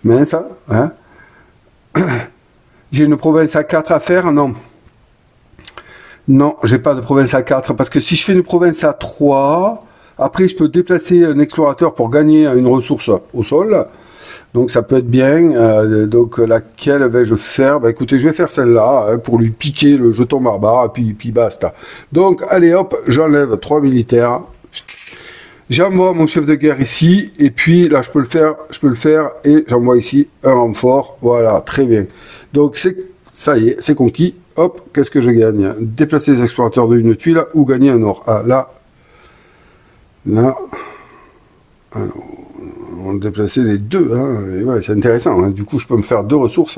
Mais ça, hein. J'ai une province à 4 à faire, non. Non, j'ai pas de province à 4. Parce que si je fais une province à 3, après je peux déplacer un explorateur pour gagner une ressource au sol. Donc ça peut être bien. Donc laquelle vais-je faire? Bah écoutez, je vais faire celle-là hein, pour lui piquer le jeton barbare et puis basta. Donc allez hop, j'enlève 3 militaires. J'envoie mon chef de guerre ici et puis là je peux le faire et j'envoie ici un renfort. Voilà, très bien. Donc ça y est, c'est conquis. Hop, qu'est-ce que je gagne? Déplacer les explorateurs d'une tuile ou gagner un or. Ah là. Alors, on va déplacer les 2, hein. Et ouais, c'est intéressant, hein. Du coup je peux me faire 2 ressources,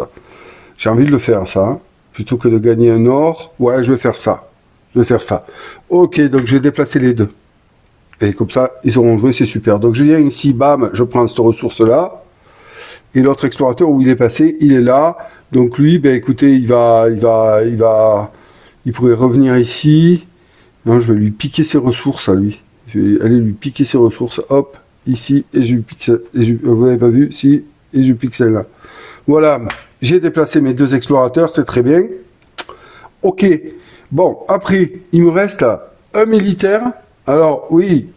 j'ai envie de le faire ça, hein. Plutôt que de gagner un or, ouais je vais faire ça, ok, donc je vais déplacer les 2, et comme ça ils auront joué, c'est super, donc je viens ici, bam, je prends cette ressource là, et l'autre explorateur où il est passé, il est là, donc lui, ben écoutez, il pourrait revenir ici, non je vais lui piquer ses ressources à lui, je vais aller lui piquer ses ressources, hop, ici, et je pique, vous n'avez pas vu, si, et je pique celle-là. Voilà, j'ai déplacé mes 2 explorateurs, c'est très bien. Ok, bon, après, il me reste un militaire. Alors, oui,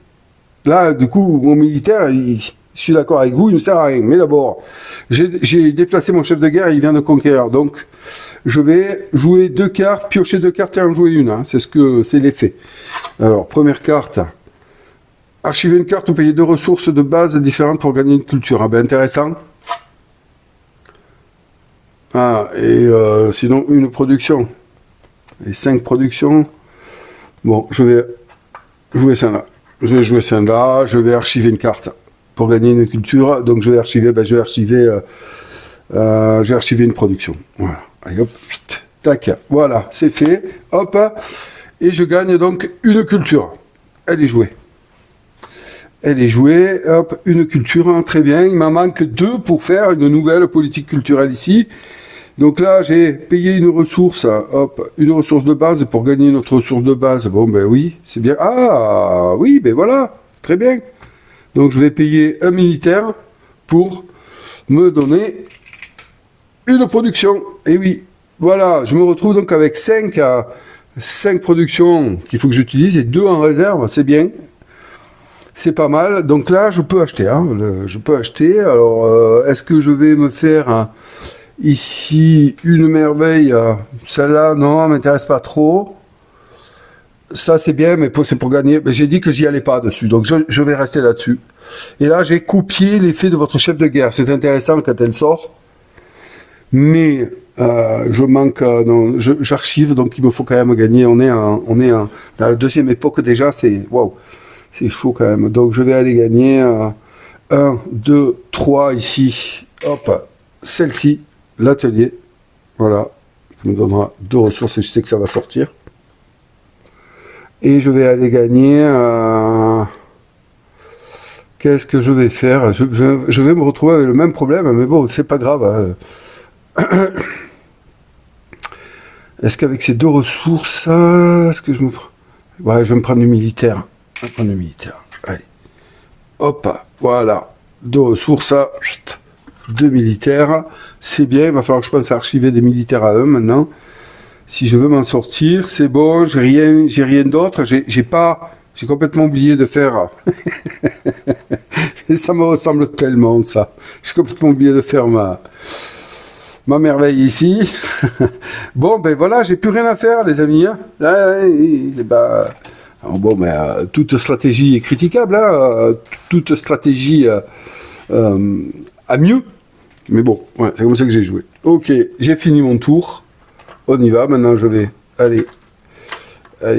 là, du coup, mon militaire, je suis d'accord avec vous, il ne sert à rien. Mais d'abord, j'ai déplacé mon chef de guerre et il vient de conquérir. Donc, je vais jouer 2 cartes, piocher 2 cartes et en jouer une. Hein. C'est l'effet. Alors, première carte. Archiver une carte ou payer 2 ressources de base différentes pour gagner une culture. Ah ben intéressant. Ah, et sinon une production. Et 5 productions. Bon, je vais jouer celle-là. Je vais jouer celle-là. Je vais archiver une carte pour gagner une culture. Donc je vais archiver, je vais archiver une production. Voilà. Allez hop, tac. Voilà, c'est fait. Hop. Et je gagne donc une culture. Elle est jouée. Elle est jouée. Hop, une culture. Hein, très bien. Il m'en manque 2 pour faire une nouvelle politique culturelle ici. Donc là, j'ai payé une ressource, hop, une ressource de base pour gagner une autre ressource de base. Bon, ben oui, c'est bien. Ah, oui, ben voilà, très bien. Donc je vais payer un militaire pour me donner une production. Et oui, voilà, je me retrouve donc avec 5 productions qu'il faut que j'utilise et 2 en réserve, c'est bien. C'est pas mal. Donc là, je peux acheter. Hein, je peux acheter. Alors, est-ce que je vais me faire... ici, une merveille, celle-là, non, m'intéresse pas trop. Ça, c'est bien, mais c'est pour gagner. Mais j'ai dit que j'y allais pas dessus, donc je vais rester là-dessus. Et là, j'ai copié l'effet de votre chef de guerre. C'est intéressant quand elle sort. Mais je manque, non, j'archive, donc il me faut quand même gagner. On est dans la deuxième époque déjà, c'est waouh, c'est chaud quand même. Donc je vais aller gagner 1, 2, 3 ici. Hop, celle-ci. L'atelier, voilà, qui me donnera 2 ressources et je sais que ça va sortir. Et je vais aller gagner... qu'est-ce que je vais faire? Je vais me retrouver avec le même problème, mais bon, c'est pas grave. Hein. Est-ce qu'avec ces 2 ressources, est-ce que je me... Ouais, je vais me prendre du militaire. Je vais me prendre du militaire. Allez. Hop, voilà. 2 ressources, 2 militaires, c'est bien, il va falloir que je pense à archiver des militaires à eux maintenant. Si je veux m'en sortir, c'est bon, j'ai rien d'autre, j'ai complètement oublié de faire. Et ça me ressemble tellement, ça. J'ai complètement oublié de faire ma merveille ici. Bon, ben voilà, j'ai plus rien à faire, les amis. Hein. Bon, mais toute stratégie est critiquable, hein. Toute stratégie à mieux. Mais bon, ouais, c'est comme ça que j'ai joué. Ok, j'ai fini mon tour. On y va. Maintenant, je vais aller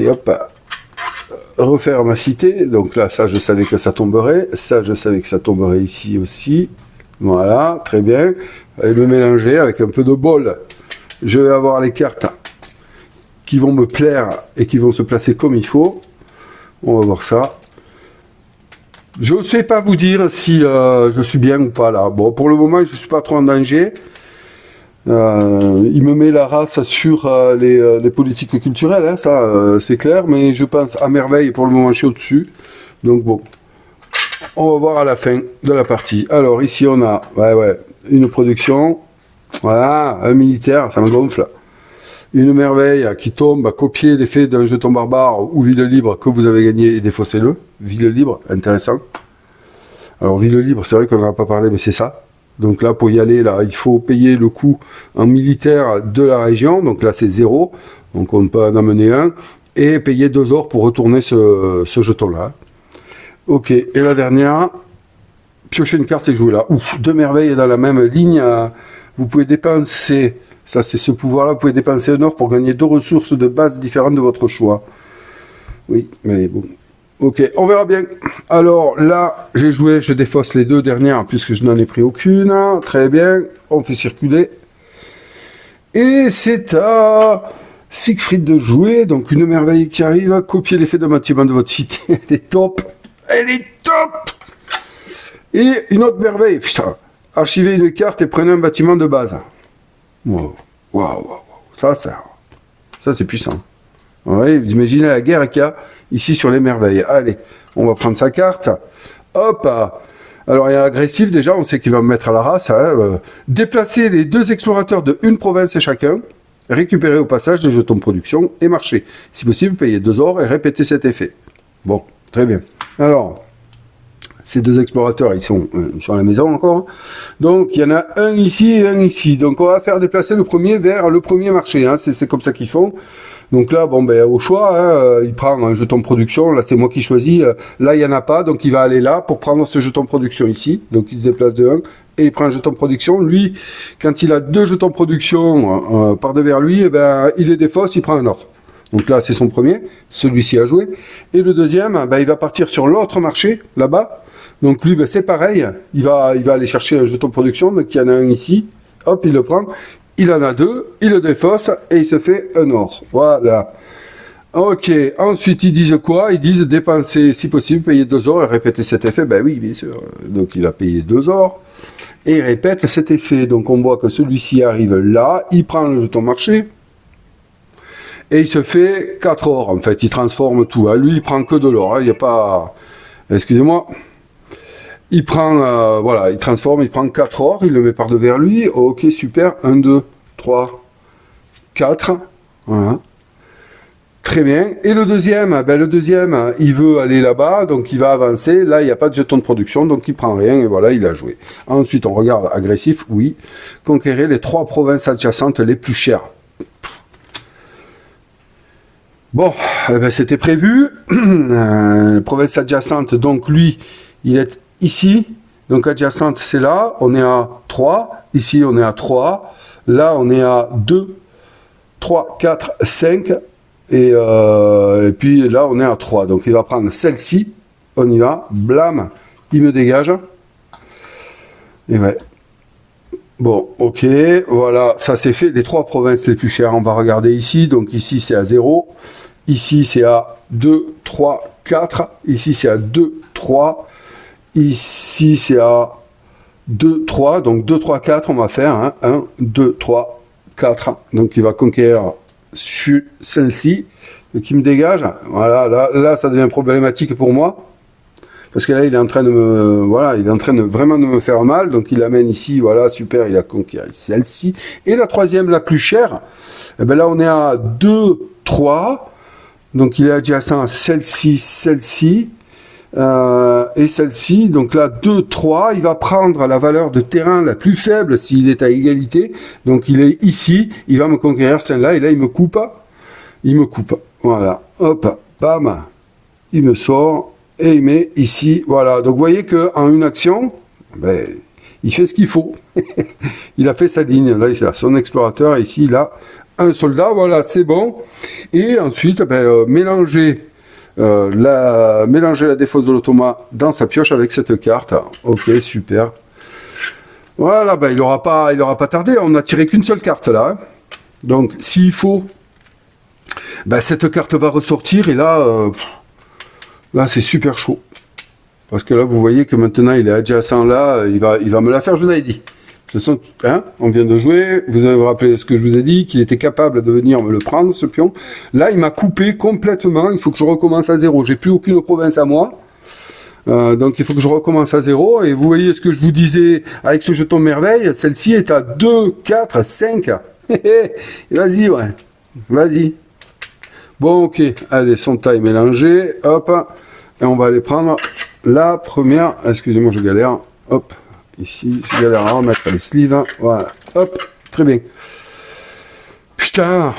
hop, refaire ma cité. Donc là, ça, je savais que ça tomberait. Ça, je savais que ça tomberait ici aussi. Voilà, très bien. Allez me mélanger avec un peu de bol. Je vais avoir les cartes qui vont me plaire et qui vont se placer comme il faut. On va voir ça. Je ne sais pas vous dire si je suis bien ou pas là. Bon, pour le moment, je ne suis pas trop en danger. Il me met la race sur les politiques culturelles, hein, ça c'est clair, mais je pense à merveille, pour le moment je suis au-dessus. Donc bon, on va voir à la fin de la partie. Alors ici on a une production, voilà, un militaire, ça me gonfle. Une merveille qui tombe, copier l'effet d'un jeton barbare ou ville libre que vous avez gagné et défaussez-le. Ville libre, intéressant. Alors ville libre, c'est vrai qu'on n'en a pas parlé, mais c'est ça. Donc là, pour y aller, là, il faut payer le coût en militaire de la région. Donc là, c'est 0. Donc on peut en amener un. Et payer 2 ors pour retourner ce jeton-là. Ok, et la dernière, piocher une carte et jouer là. Ouf, 2 merveilles dans la même ligne. Vous pouvez dépenser... Ça, c'est ce pouvoir-là. Vous pouvez dépenser 1 or pour gagner 2 ressources de base différentes de votre choix. Oui, mais bon. Ok, on verra bien. Alors là, j'ai joué, je défausse les 2 dernières puisque je n'en ai pris aucune. Très bien, on fait circuler. Et c'est à Siegfried de jouer. Donc une merveille qui arrive. Copier l'effet d'un bâtiment de votre cité. Elle est top. Elle est top. Et une autre merveille. Putain. Archivez une carte et prenez un bâtiment de base. Wow, wow, wow. Ça c'est puissant. Oui, vous imaginez la guerre qu'il y a ici sur les merveilles. Allez, on va prendre sa carte. Hop. Alors il y a agressif déjà, on sait qu'il va me mettre à la race. Hein. Déplacer les 2 explorateurs de une province chacun. Récupérer au passage des jetons de production et marcher. Si possible, payer 2 ors et répéter cet effet. Bon, très bien. Alors... Ces 2 explorateurs, ils sont à la maison encore. Hein. Donc, il y en a un ici et un ici. Donc, on va faire déplacer le premier vers le premier marché. Hein. C'est comme ça qu'ils font. Donc là, bon, ben, au choix, hein, il prend un jeton de production. Là, c'est moi qui choisis. Là, il n'y en a pas. Donc, il va aller là pour prendre ce jeton de production ici. Donc, il se déplace de 1. et il prend un jeton de production. Lui, quand il a 2 jetons de production par devers lui, eh ben, il les défausse, il prend un or. Donc là, c'est son premier, celui-ci a joué. Et le deuxième, ben, il va partir sur l'autre marché, là-bas. Donc lui, ben, c'est pareil, il va aller chercher un jeton de production, donc il y en a un ici, hop, il le prend, il en a 2, il le défausse, et il se fait un or. Voilà. Ok, ensuite ils disent quoi? Ils disent dépenser, si possible, payer 2 or et répéter cet effet. Ben oui, bien sûr. Donc il va payer 2 or et il répète cet effet. Donc on voit que celui-ci arrive là, il prend le jeton marché et il se fait 4 or. En fait, il transforme tout. Lui, il prend que de l'or. Il n'y a pas... Excusez-moi. Il prend, voilà, il transforme, il prend 4 or, il le met par devers lui. Ok, super. 1, 2, 3, 4. Voilà. Très bien. Et le deuxième, il veut aller là-bas, donc il va avancer. Là, il n'y a pas de jeton de production, donc il prend rien, et voilà, il a joué. Ensuite, on regarde agressif, oui. Conquérir les 3 provinces adjacentes les plus chères. Bon, eh ben, c'était prévu. Province adjacente, donc lui, il est ici. Donc adjacente, c'est là. On est à 3. Ici, on est à 3. Là, on est à 2, 3, 4, 5. Et puis là, on est à 3. Donc, il va prendre celle-ci. On y va. Blam. Il me dégage. Et ouais. Bon, ok. Voilà. Ça, c'est fait. Les 3 provinces les plus chères. On va regarder ici. Donc, ici, c'est à 0. Ici, c'est à 2, 3, 4. Ici, c'est à 2, 3. Ici, c'est à 2, 3. Donc, 2, 3, 4, on va faire. Hein. 1, 2, 3, 4. Donc, il va conquérir sur celle-ci, qui me dégage. Voilà, là, ça devient problématique pour moi. Parce que là, il est en train de me, voilà, il est en train de vraiment de me faire mal. Donc, il l'amène ici. Voilà, super, il a conquis celle-ci. Et la troisième, la plus chère, eh ben là, on est à 2, 3. Donc, il est adjacent à celle-ci, celle-ci. Et celle-ci, donc là 2, 3, il va prendre la valeur de terrain la plus faible s'il est à égalité, donc il est ici, il va me conquérir celle-là, et là il me coupe, voilà, hop, bam, il me sort, et il met ici, voilà, donc vous voyez qu'en une action, ben, il fait ce qu'il faut, il a fait sa ligne, là il a son explorateur, et ici il a un soldat, voilà, c'est bon, et ensuite, ben, mélanger la défausse de l'automa dans sa pioche avec cette carte. Ok, super. Voilà, ben, il aura pas tardé. On n'a tiré qu'une seule carte là. Hein. Donc, s'il faut, ben, cette carte va ressortir et là, là c'est super chaud. Parce que là, vous voyez que maintenant, il est adjacent là. Il va me la faire. Je vous avais dit. Ce sont, hein, on vient de jouer, vous avez vous rappelé ce que je vous ai dit, qu'il était capable de venir me le prendre, ce pion. Là, il m'a coupé complètement, il faut que je recommence à 0. J'ai plus aucune province à moi. Donc, il faut que je recommence à 0. Et vous voyez ce que je vous disais avec ce jeton merveille, celle-ci est à 2, 4, 5. Vas-y, ouais. Vas-y. Bon, ok. Allez, son taille mélangée. Hop. Et on va aller prendre la première. Excusez-moi, je galère. Hop. Ici, je galère à remettre les sleeves. Voilà. Hop. Très bien. Putain.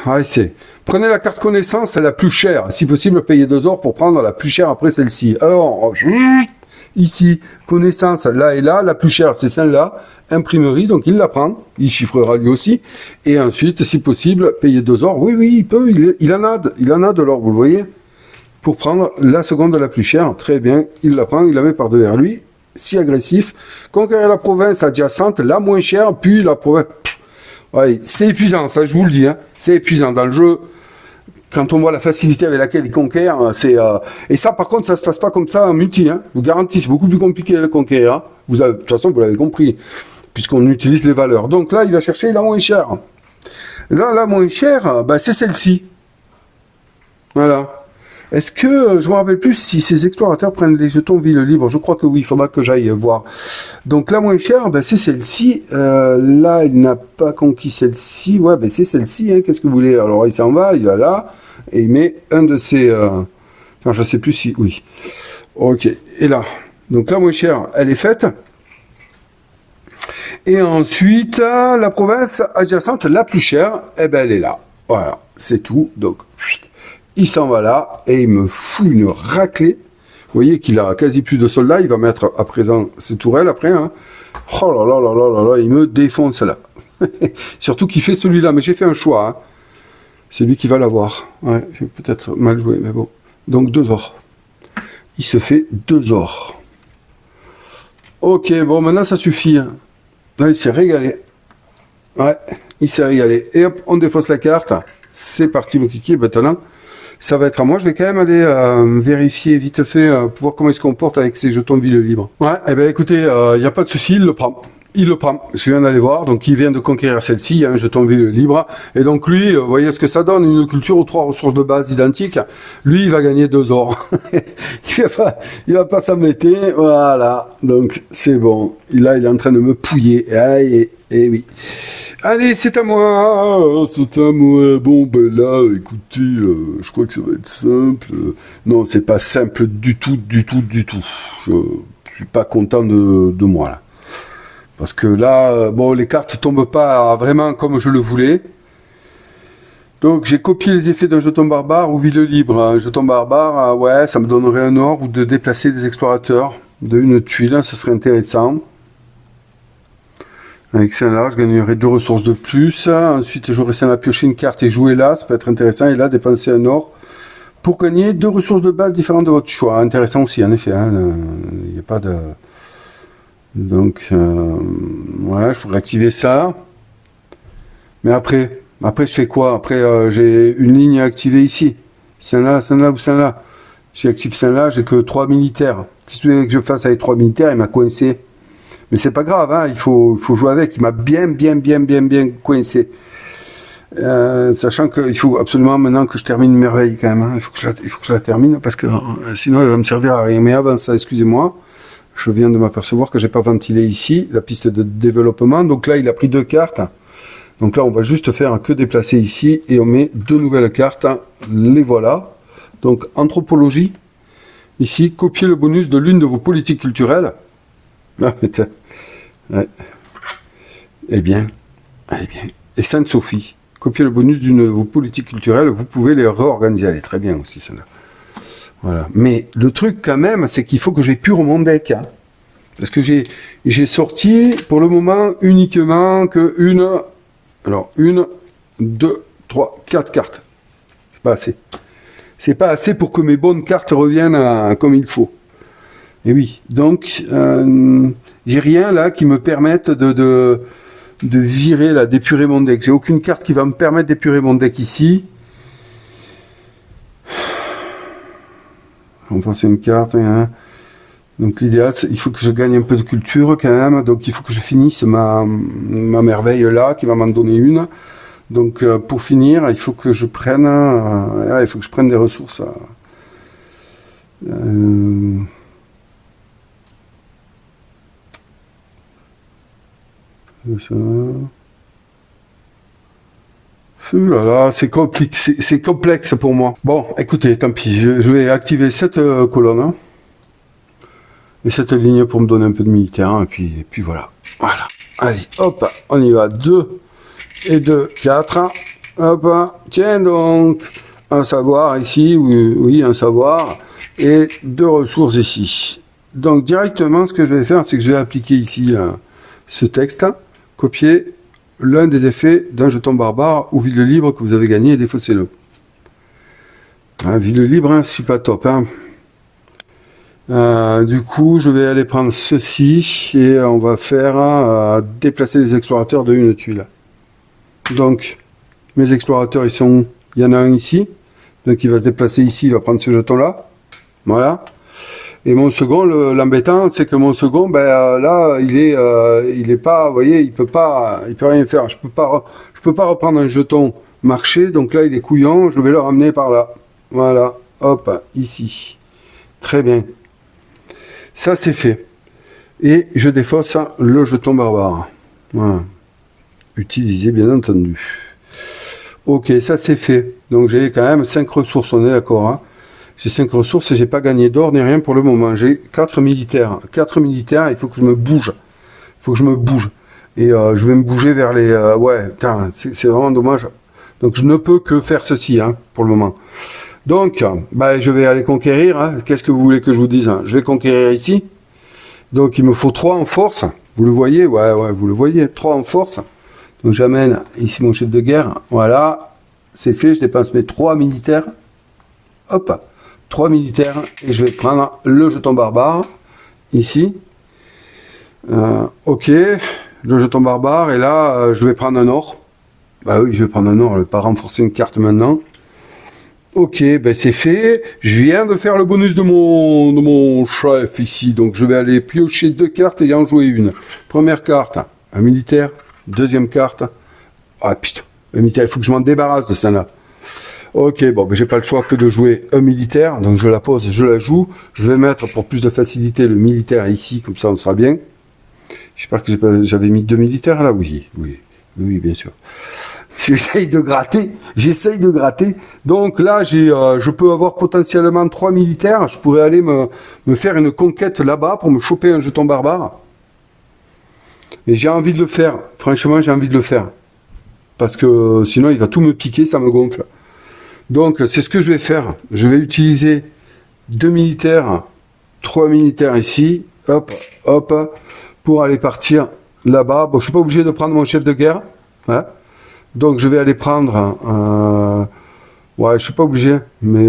Allez, c'est. Prenez la carte connaissance, la plus chère. Si possible, payez 2 or pour prendre la plus chère après celle-ci. Alors, ici, connaissance, là et là. La plus chère, c'est celle-là. Imprimerie, donc il la prend. Il chiffrera lui aussi. Et ensuite, si possible, payez 2 or. Oui, oui, il peut. Il en a de l'or, vous le voyez. Pour prendre la seconde la plus chère. Très bien. Il la prend, il la met par devers lui. Si agressif, conquérir la province adjacente, la moins chère, puis la province... Ouais, c'est épuisant, ça je vous le dis, hein. C'est épuisant dans le jeu. Quand on voit la facilité avec laquelle il conquiert, c'est... Et ça, par contre, ça se passe pas comme ça en multi, hein. Je vous garantis, c'est beaucoup plus compliqué de le conquérir. Hein. De toute façon, vous l'avez compris, puisqu'on utilise les valeurs. Donc là, il va chercher la moins chère. Là, la moins chère, bah, c'est celle-ci. Voilà. Est-ce que, je me rappelle plus si ces explorateurs prennent les jetons ville libre, je crois que oui, il faudra que j'aille voir. Donc la moins chère, ben, c'est celle-ci, là il n'a pas conquis celle-ci, ouais ben c'est celle-ci, hein. Qu'est-ce que vous voulez? Alors il s'en va, il va là, et il met un de ses, enfin je sais plus si, oui, ok, et là, donc la moins chère, elle est faite, et ensuite, la province adjacente, la plus chère, eh ben elle est là, voilà, c'est tout, donc... Il s'en va là et il me fout une raclée. Vous voyez qu'il a quasi plus de soldats. Il va mettre à présent ses tourelles après. Hein. Oh là là là là là là, il me défonce là. Surtout qu'il fait celui-là, mais j'ai fait un choix. Hein. C'est lui qui va l'avoir. Ouais, j'ai peut-être mal joué, mais bon. Donc 2 ors. Il se fait 2 ors. Ok, bon, maintenant ça suffit. Hein. Là, il s'est régalé. Ouais, il s'est régalé. Et hop, on défausse la carte. C'est parti, mon kiki. Maintenant, ça va être à moi. Je vais quand même aller vérifier vite fait pour voir comment il se comporte avec ses jetons ville libre. Ouais, eh bien écoutez, il n'y a pas de souci, il le prend. Il le prend. Je viens d'aller voir. Donc, il vient de conquérir celle-ci. Il y a un jeton ville libre. Et donc, lui, vous voyez ce que ça donne. Une culture aux 3 ressources de base identiques. Lui, il va gagner 2 ors. il va pas s'embêter. Voilà. Donc, c'est bon. Là, il est en train de me pouiller. Et oui. Allez, c'est à moi. C'est à moi. Bon, ben là, écoutez, je crois que ça va être simple. Non, c'est pas simple du tout. Je suis pas content de moi, là. Parce que là, bon, les cartes tombent pas vraiment comme je le voulais. Donc, j'ai copié les effets d'un jeton barbare ou ville libre. Un jeton barbare, ouais, ça me donnerait un or ou de déplacer des explorateurs de une tuile, ça serait intéressant. Avec celle-là, je gagnerais 2 ressources de plus. Ensuite, j'aurais celle-là piocher une carte et jouer là, ça peut être intéressant. Et là, dépenser un or pour gagner 2 ressources de base différentes de votre choix. Intéressant aussi, en effet. Il n'y a pas de... Donc, ouais, je pourrais activer ça. Mais après je fais quoi? Après, j'ai une ligne à activer ici. Celle-là ou celle-là. Si j'active celle-là, j'ai que 3 militaires. Qu'est-ce que vous voulez que je fasse avec 3 militaires? Il m'a coincé. Mais c'est pas grave, hein, il faut jouer avec. Il m'a bien coincé. Sachant qu'il faut absolument maintenant que je termine Merveille quand même. Hein. Il faut que je la termine parce que sinon elle va me servir à rien. Mais avant ça, excusez-moi. Je viens de m'apercevoir que j'ai pas ventilé ici la piste de développement. Donc là, il a pris 2 cartes. Donc là, on va juste faire que déplacer ici et on met 2 nouvelles cartes. Les voilà. Donc anthropologie. Ici, copier le bonus de l'une de vos politiques culturelles. Ah, putain. Ouais. Eh bien. Et Sainte-Sophie. Copier le bonus d'une de vos politiques culturelles. Vous pouvez les réorganiser. Elle est très bien aussi, celle-là. Voilà. Mais le truc quand même, c'est qu'il faut que j'épure mon deck. Hein. Parce que j'ai sorti pour le moment uniquement que une, 2, 3, 4 cartes. C'est pas assez. C'est pas assez pour que mes bonnes cartes reviennent comme il faut. Et oui, donc j'ai rien là qui me permette de virer là, d'épurer mon deck. J'ai aucune carte qui va me permettre d'épurer mon deck ici. On pense une carte. Hein. Donc l'idéal, il faut que je gagne un peu de culture quand même. Donc il faut que je finisse ma merveille là, qui va m'en donner une. Donc pour finir, il faut que je prenne, des ressources. Ça. Là là, c'est complexe pour moi. Bon, écoutez, tant pis, je vais activer cette colonne hein, et cette ligne pour me donner un peu de militaire, hein, et puis voilà. Voilà. Allez, hop, on y va. 2 et 2, 4. Hop, tiens donc, un savoir ici, oui, un savoir, et 2 ressources ici. Donc directement, ce que je vais faire, c'est que je vais appliquer ici ce texte, copier l'un des effets d'un jeton barbare ou ville libre que vous avez gagné et défaussez-le. Hein, ville libre, hein, c'est pas top. Hein. Du coup, je vais aller prendre ceci et on va faire déplacer les explorateurs de une tuile. Donc, mes explorateurs, ils sont où? Il y en a un ici. Donc, il va se déplacer ici, il va prendre ce jeton-là. Voilà. Et mon second, l'embêtant, c'est que mon second, là, il est pas, vous voyez, il peut rien faire. Je peux pas reprendre un jeton marché, donc là, il est couillon, je vais le ramener par là. Voilà, hop, ici. Très bien. Ça, c'est fait. Et je défausse le jeton barbare. Voilà. Utilisé, bien entendu. Ok, ça, c'est fait. Donc, j'ai quand même 5 ressources, on est d'accord, hein. J'ai 5 ressources et j'ai pas gagné d'or ni rien pour le moment. J'ai 4 militaires. 4 militaires, il faut que je me bouge. Et je vais me bouger vers les... ouais, c'est vraiment dommage. Donc je ne peux que faire ceci, hein, pour le moment. Donc, bah, je vais aller conquérir. Hein. Qu'est-ce que vous voulez que je vous dise, hein? Je vais conquérir ici. Donc, il me faut 3 en force. Vous le voyez? Ouais, vous le voyez. 3 en force. Donc, j'amène ici mon chef de guerre. Voilà. C'est fait. Je dépense mes 3 militaires. Hop. 3 militaires. Et je vais prendre le jeton barbare. Ici. Ok. Le jeton barbare. Et là, je vais prendre un or. Bah oui, je vais prendre un or. Je ne vais pas renforcer une carte maintenant. Ok, ben c'est fait. Je viens de faire le bonus de mon chef ici. Donc je vais aller piocher 2 cartes et en jouer une. Première carte, un militaire. Deuxième carte. Ah putain, un militaire, il faut que je m'en débarrasse de celle-là. Ok, bon, ben j'ai pas le choix que de jouer un militaire. Donc je la pose, je la joue. Je vais mettre pour plus de facilité le militaire ici, comme ça on sera bien. J'espère que j'avais mis 2 militaires là. Oui, bien sûr. J'essaye de gratter. Donc là, je peux avoir potentiellement 3 militaires. Je pourrais aller me faire une conquête là-bas pour me choper un jeton barbare. Et j'ai envie de le faire. Franchement, j'ai envie de le faire. Parce que sinon, il va tout me piquer, ça me gonfle. Donc, c'est ce que je vais faire. Je vais utiliser 2 militaires, 3 militaires ici. Hop, hop. Pour aller partir là-bas. Bon, je suis pas obligé de prendre mon chef de guerre. Hein. Donc je vais aller prendre, ouais, je suis pas obligé, mais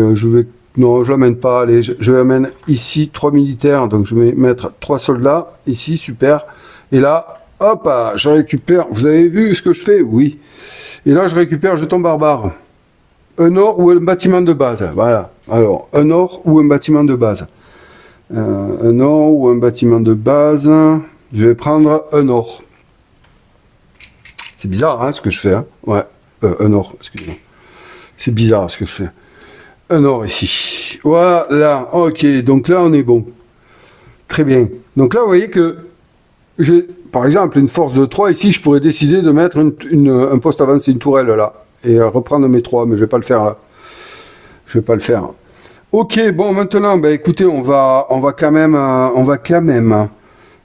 non, je l'amène pas, allez, je vais amène ici 3 militaires, donc je vais mettre 3 soldats, ici, super, et là, hop, je récupère, vous avez vu ce que je fais? Oui, et là je récupère jeton barbare, un or ou un bâtiment de base, voilà, alors, un or ou un bâtiment de base, un or ou un bâtiment de base, je vais prendre un or. C'est bizarre, hein, ce que je fais. Hein. Ouais, un or, excusez-moi. C'est bizarre, ce que je fais. Un or ici. Voilà, ok. Donc là, on est bon. Très bien. Donc là, vous voyez que j'ai, par exemple, une force de 3. Ici, je pourrais décider de mettre un poste avancé, une tourelle, là. Et reprendre mes 3, mais je vais pas le faire, là. Je vais pas le faire. Ok, bon, maintenant, ben, écoutez, on va quand même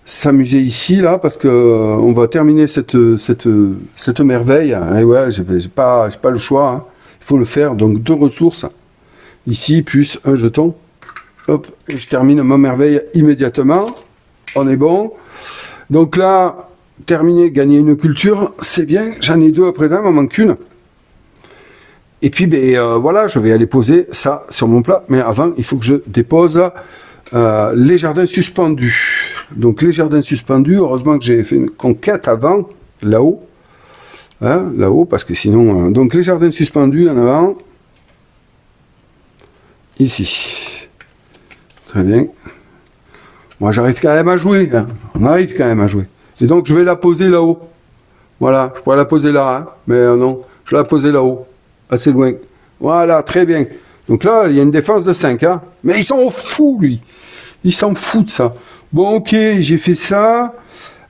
s'amuser ici là parce que on va terminer cette merveille. Et ouais, j'ai pas le choix. Hein. Il faut le faire. Donc 2 ressources ici plus un jeton. Hop, et je termine ma merveille immédiatement. On est bon. Donc là, terminer, gagner une culture, c'est bien. J'en ai 2 à présent, il m'en manque une. Et puis ben voilà, je vais aller poser ça sur mon plat. Mais avant, il faut que je dépose les jardins suspendus. Donc les jardins suspendus, heureusement que j'ai fait une conquête avant, là-haut. Hein, là-haut, parce que sinon... donc les jardins suspendus en avant. Ici. Très bien. Moi j'arrive quand même à jouer. Hein. On arrive quand même à jouer. Et donc je vais la poser là-haut. Voilà, je pourrais la poser là, hein, mais non, je vais la poser là-haut. Assez loin. Voilà, très bien. Donc là, il y a une défense de 5. Hein. Mais ils sont fous, lui. Ils s'en foutent de ça. Bon, ok, j'ai fait ça.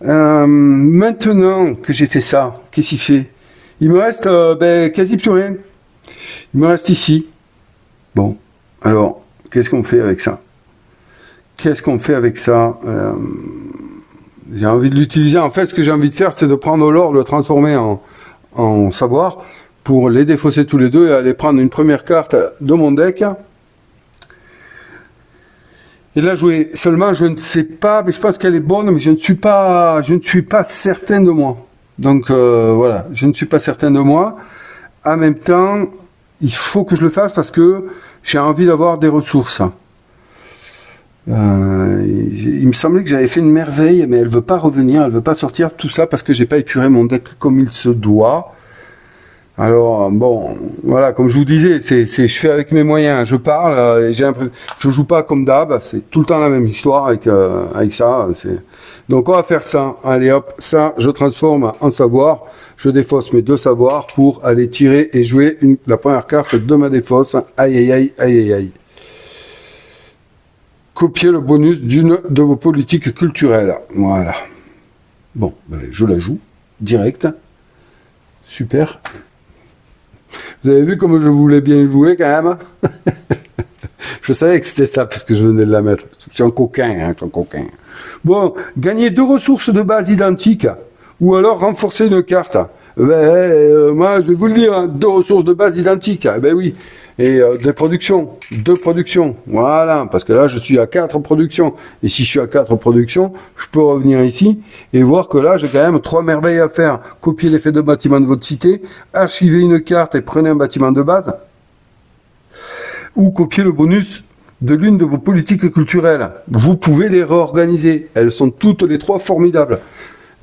Maintenant que j'ai fait ça, qu'est-ce qu'il fait? Il me reste quasi plus rien. Il me reste ici. Bon, alors, qu'est-ce qu'on fait avec ça? Qu'est-ce qu'on fait avec ça? J'ai envie de l'utiliser. En fait, ce que j'ai envie de faire, c'est de prendre l'or, le transformer en savoir, pour les défausser tous les deux et aller prendre une première carte de mon deck. Et là, jouer. Seulement, je ne sais pas, mais je pense qu'elle est bonne, mais je ne suis pas certain de moi. Donc, voilà, je ne suis pas certain de moi. En même temps, il faut que je le fasse parce que j'ai envie d'avoir des ressources. Il me semblait que j'avais fait une merveille, mais elle veut pas revenir, elle veut pas sortir, tout ça parce que j'ai pas épuré mon deck comme il se doit. Alors bon, voilà, comme je vous disais, je fais avec mes moyens, je parle, et je joue pas comme d'hab, c'est tout le temps la même histoire avec ça. Donc on va faire ça. Allez hop, ça, je transforme en savoir, je défausse mes 2 savoirs pour aller tirer et jouer la première carte de ma défausse. Aïe aïe aïe aïe aïe aïe. Copier le bonus d'une de vos politiques culturelles. Voilà. Bon, ben, je la joue direct. Super. Vous avez vu comme je voulais bien jouer quand même. Je savais que c'était ça parce que je venais de la mettre. Je suis un coquin, hein, je suis un coquin. Bon, gagner 2 ressources de base identiques ou alors renforcer une carte. Moi, je vais vous le dire, hein, 2 ressources de base identiques. Ben oui. Et deux productions, voilà, parce que là je suis à 4 productions, et si je suis à 4 productions, je peux revenir ici et voir que là j'ai quand même 3 merveilles à faire. Copier l'effet de bâtiment de votre cité, archiver une carte et prenez un bâtiment de base, ou copier le bonus de l'une de vos politiques culturelles. Vous pouvez les réorganiser, elles sont toutes les 3 formidables.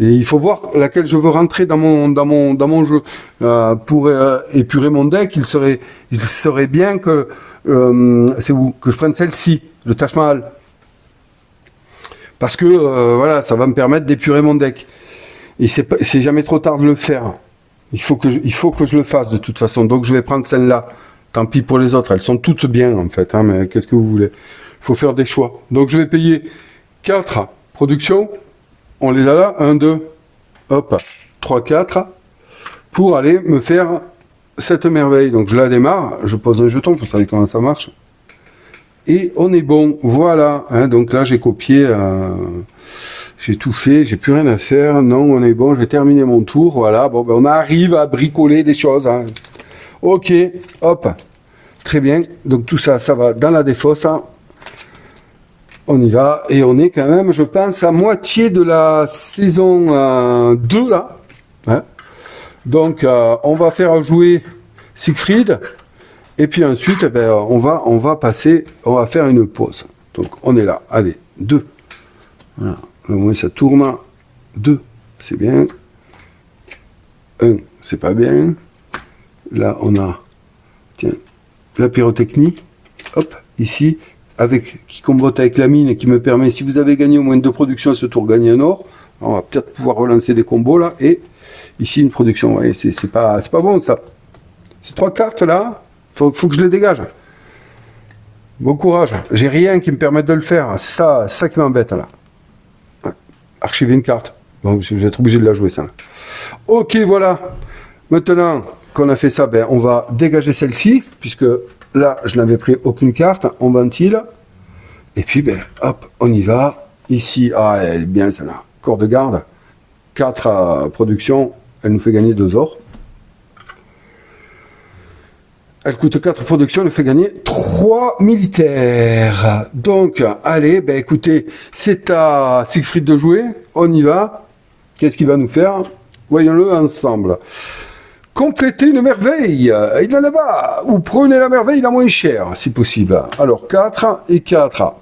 Et il faut voir laquelle je veux rentrer dans mon jeu. Pour épurer mon deck, il serait bien que que je prenne celle-ci, le Taj Mahal. Parce que voilà, ça va me permettre d'épurer mon deck. Et c'est jamais trop tard de le faire. Il faut que je le fasse de toute façon. Donc je vais prendre celle-là. Tant pis pour les autres, elles sont toutes bien en fait, hein, mais qu'est-ce que vous voulez? Il faut faire des choix. Donc je vais payer 4 productions. On les a là, 1, 2, hop, 3, 4, pour aller me faire cette merveille. Donc je la démarre, je pose un jeton, vous savez comment ça marche. Et on est bon, voilà. Hein, donc là j'ai copié, j'ai tout fait, j'ai plus rien à faire. Non, on est bon, j'ai terminé mon tour, voilà. Bon, ben, on arrive à bricoler des choses. Hein. Ok, hop, très bien. Donc tout ça, ça va dans la défausse. Hein. On y va, et on est quand même, je pense, à moitié de la saison 2, là. Hein. Donc, on va faire jouer Siegfried, et puis ensuite, ben, on va faire une pause. Donc, on est là. Allez, 2. Voilà. Au moins, ça tourne. 2, c'est bien. 1, c'est pas bien. Là, on a, tiens, la pyrotechnie. Hop, ici. Qui combote avec la mine et qui me permet, si vous avez gagné au moins 2 productions à ce tour, gagner un or. On va peut-être pouvoir relancer des combos là. Et ici une production, ouais, c'est pas bon ça. Ces 3 cartes là, faut que je les dégage. Bon courage. J'ai rien qui me permette de le faire. C'est ça qui m'embête là. Ouais. Archiver une carte. Donc je vais être obligé de la jouer ça. Là. Ok, voilà. Maintenant qu'on a fait ça, ben on va dégager celle-ci puisque là, je n'avais pris aucune carte, on ventile, et puis, ben, hop, on y va. Ici, elle est bien celle-là, corps de garde, 4 productions, elle nous fait gagner 2 ors. Elle coûte 4 productions, elle nous fait gagner 3 militaires. Donc, allez, ben écoutez, c'est à Siegfried de jouer, on y va. Qu'est-ce qu'il va nous faire? Voyons-le ensemble. Complétez une merveille, il en a pas, ou prenez la merveille la moins chère, si possible. Alors, 4 et 4.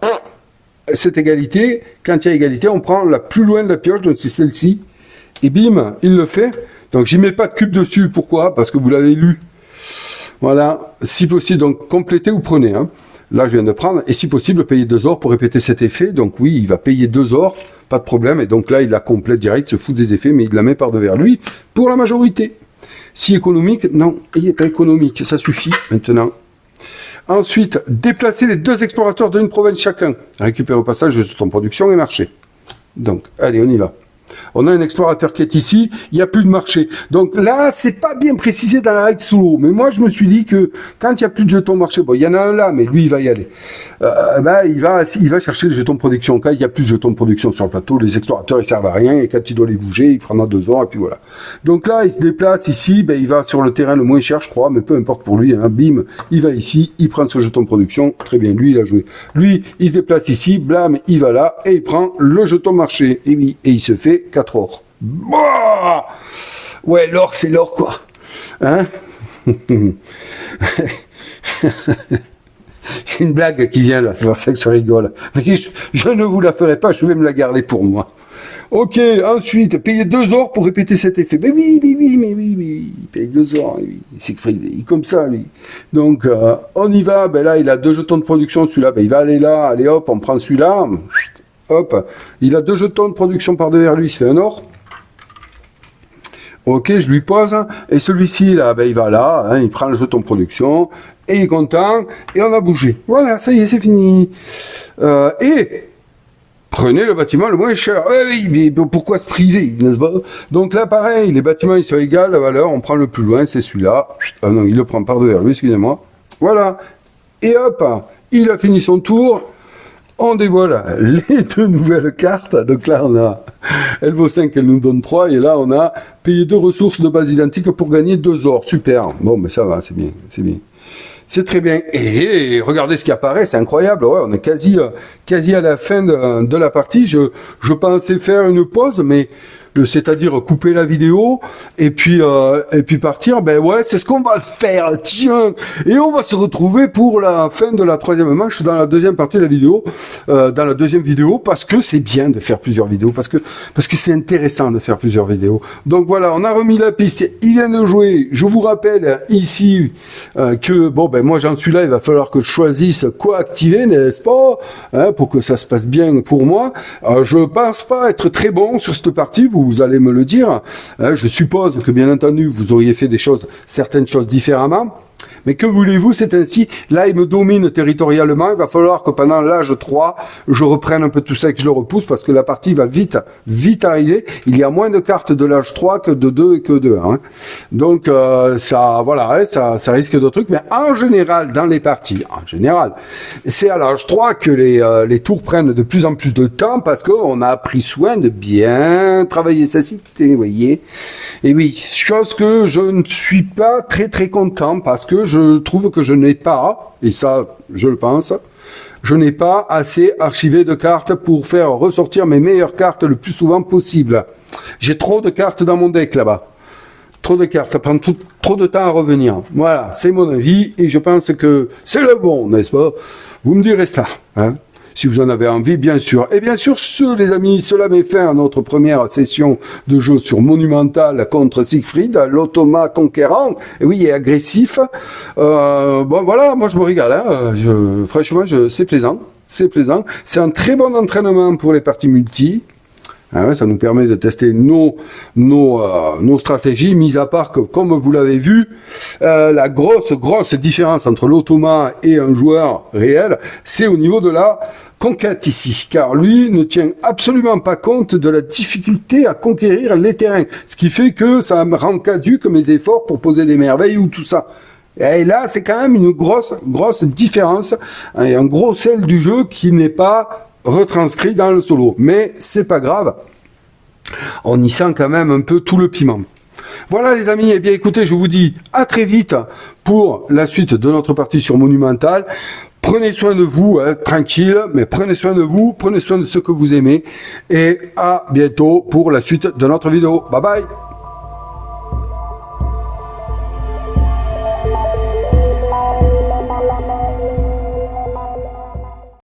Cette égalité, quand il y a égalité, on prend la plus loin de la pioche, donc c'est celle-ci, et bim, il le fait. Donc, j'y mets pas de cube dessus, pourquoi? Parce que vous l'avez lu. Voilà, si possible, donc complétez ou prenez. Hein. Là, je viens de prendre, et si possible, payer 2 ors pour répéter cet effet. Donc oui, il va payer 2 ors, pas de problème, et donc là, il la complète direct, se fout des effets, mais il la met par devers lui, pour la majorité. Si économique, non, il n'est pas économique, ça suffit maintenant. Ensuite, déplacer les 2 explorateurs d'une province chacun. Récupérer au passage de ton production et marché. Donc, allez, on y va. On a un explorateur qui est ici, il n'y a plus de marché. Donc là, c'est pas bien précisé dans la règle sous l'eau. Mais moi, je me suis dit que quand il n'y a plus de jetons marché, bon, il y en a un là, mais lui, il va y aller. Il va chercher les jetons de production. Quand il n'y a plus de jetons de production sur le plateau, les explorateurs, ils servent à rien. Et quand il doit les bouger, il prendra 2 ors, et puis voilà. Donc là, il se déplace ici, il va sur le terrain le moins cher, je crois, mais peu importe pour lui. Hein, bim, il va ici, il prend ce jeton de production. Très bien, lui, il a joué. Lui, il se déplace ici, blam, il va là, et il prend le jeton marché. Et oui, et il se fait 4 ors. Bah ouais, l'or, c'est l'or, quoi. Hein? J'ai une blague qui vient là, c'est pour ça que je rigole. Mais je ne vous la ferai pas, je vais me la garder pour moi. Ok, ensuite, payer 2 ors pour répéter cet effet. Mais oui, il paye 2 ors. Siegfried, il est comme ça, lui. Donc, on y va. Ben là, il a 2 jetons de production. Celui-là, il va aller là. Allez, hop, on prend celui-là. Hop, il a 2 jetons de production par devers lui, il se fait un or. Ok, je lui pose. Et celui-ci, là, il va là. Hein, il prend le jeton de production. Et il est content. Et on a bougé. Voilà, ça y est, c'est fini. Et prenez le bâtiment le moins cher. Oui, mais pourquoi se priver, n'est-ce pas? Donc là, pareil, les bâtiments, ils sont égaux, la valeur, on prend le plus loin, c'est celui-là. Ah non, il le prend par devers lui, excusez-moi. Voilà. Et hop, il a fini son tour. On dévoile les 2 nouvelles cartes. Donc là, on a, elle vaut 5, elle nous donne 3. Et là, on a payé 2 ressources de base identiques pour gagner 2 ors. Super. Bon, mais ça va, c'est bien, c'est bien. C'est très bien. Et regardez ce qui apparaît, c'est incroyable. Ouais, on est quasi à la fin de la partie. Je pensais faire une pause, mais c'est-à-dire couper la vidéo et puis partir. Ben ouais, c'est ce qu'on va faire. Tiens, et on va se retrouver pour la fin de la troisième manche dans la deuxième partie de la vidéo, dans la deuxième vidéo, parce que c'est bien de faire plusieurs vidéos, parce que c'est intéressant de faire plusieurs vidéos. Donc voilà, on a remis la piste. Il vient de jouer. Je vous rappelle ici que bon ben moi j'en suis là. Il va falloir que je choisisse quoi activer, n'est-ce pas, hein, pour que ça se passe bien pour moi. Je pense pas être très bon sur cette partie. Vous allez me le dire. Je suppose que, bien entendu, vous auriez fait certaines choses différemment. Mais que voulez-vous, c'est ainsi. Là, il me domine territorialement. Il va falloir que pendant l'âge 3, je reprenne un peu tout ça et que je le repousse parce que la partie va vite arriver. Il y a moins de cartes de l'âge 3 que de 2 et que de 1. Donc, ça risque de trucs. Mais en général, dans les parties, c'est à l'âge 3 que les tours prennent de plus en plus de temps parce qu'on a pris soin de bien travailler sa cité, vous voyez. Et oui, chose que je ne suis pas très très content parce que je trouve que je n'ai pas, et ça je le pense, je n'ai pas assez archivé de cartes pour faire ressortir mes meilleures cartes le plus souvent possible. J'ai trop de cartes dans mon deck là-bas. Trop de cartes, ça prend trop de temps à revenir. Voilà, c'est mon avis et je pense que c'est le bon, n'est-ce pas? Vous me direz ça, hein? Si vous en avez envie, bien sûr. Et bien sûr, les amis, cela met fin à notre première session de jeu sur Monumental contre Siegfried, l'automa conquérant, et oui, et agressif. Bon, voilà, moi je me régale, hein. Franchement, c'est plaisant, c'est plaisant. C'est un très bon entraînement pour les parties multi. Ah ouais, ça nous permet de tester nos stratégies, mis à part que, comme vous l'avez vu, la grosse différence entre l'automa et un joueur réel, c'est au niveau de la conquête ici, car lui ne tient absolument pas compte de la difficulté à conquérir les terrains, ce qui fait que ça me rend caduque mes efforts pour poser des merveilles ou tout ça. Et là, c'est quand même une grosse différence, et un gros sel du jeu qui n'est pas retranscrit dans le solo. Mais c'est pas grave. On y sent quand même un peu tout le piment. Voilà les amis, eh bien écoutez, je vous dis à très vite pour la suite de notre partie sur Monumental. Prenez soin de vous, hein, tranquille, mais prenez soin de vous, prenez soin de ce que vous aimez. Et à bientôt pour la suite de notre vidéo. Bye bye.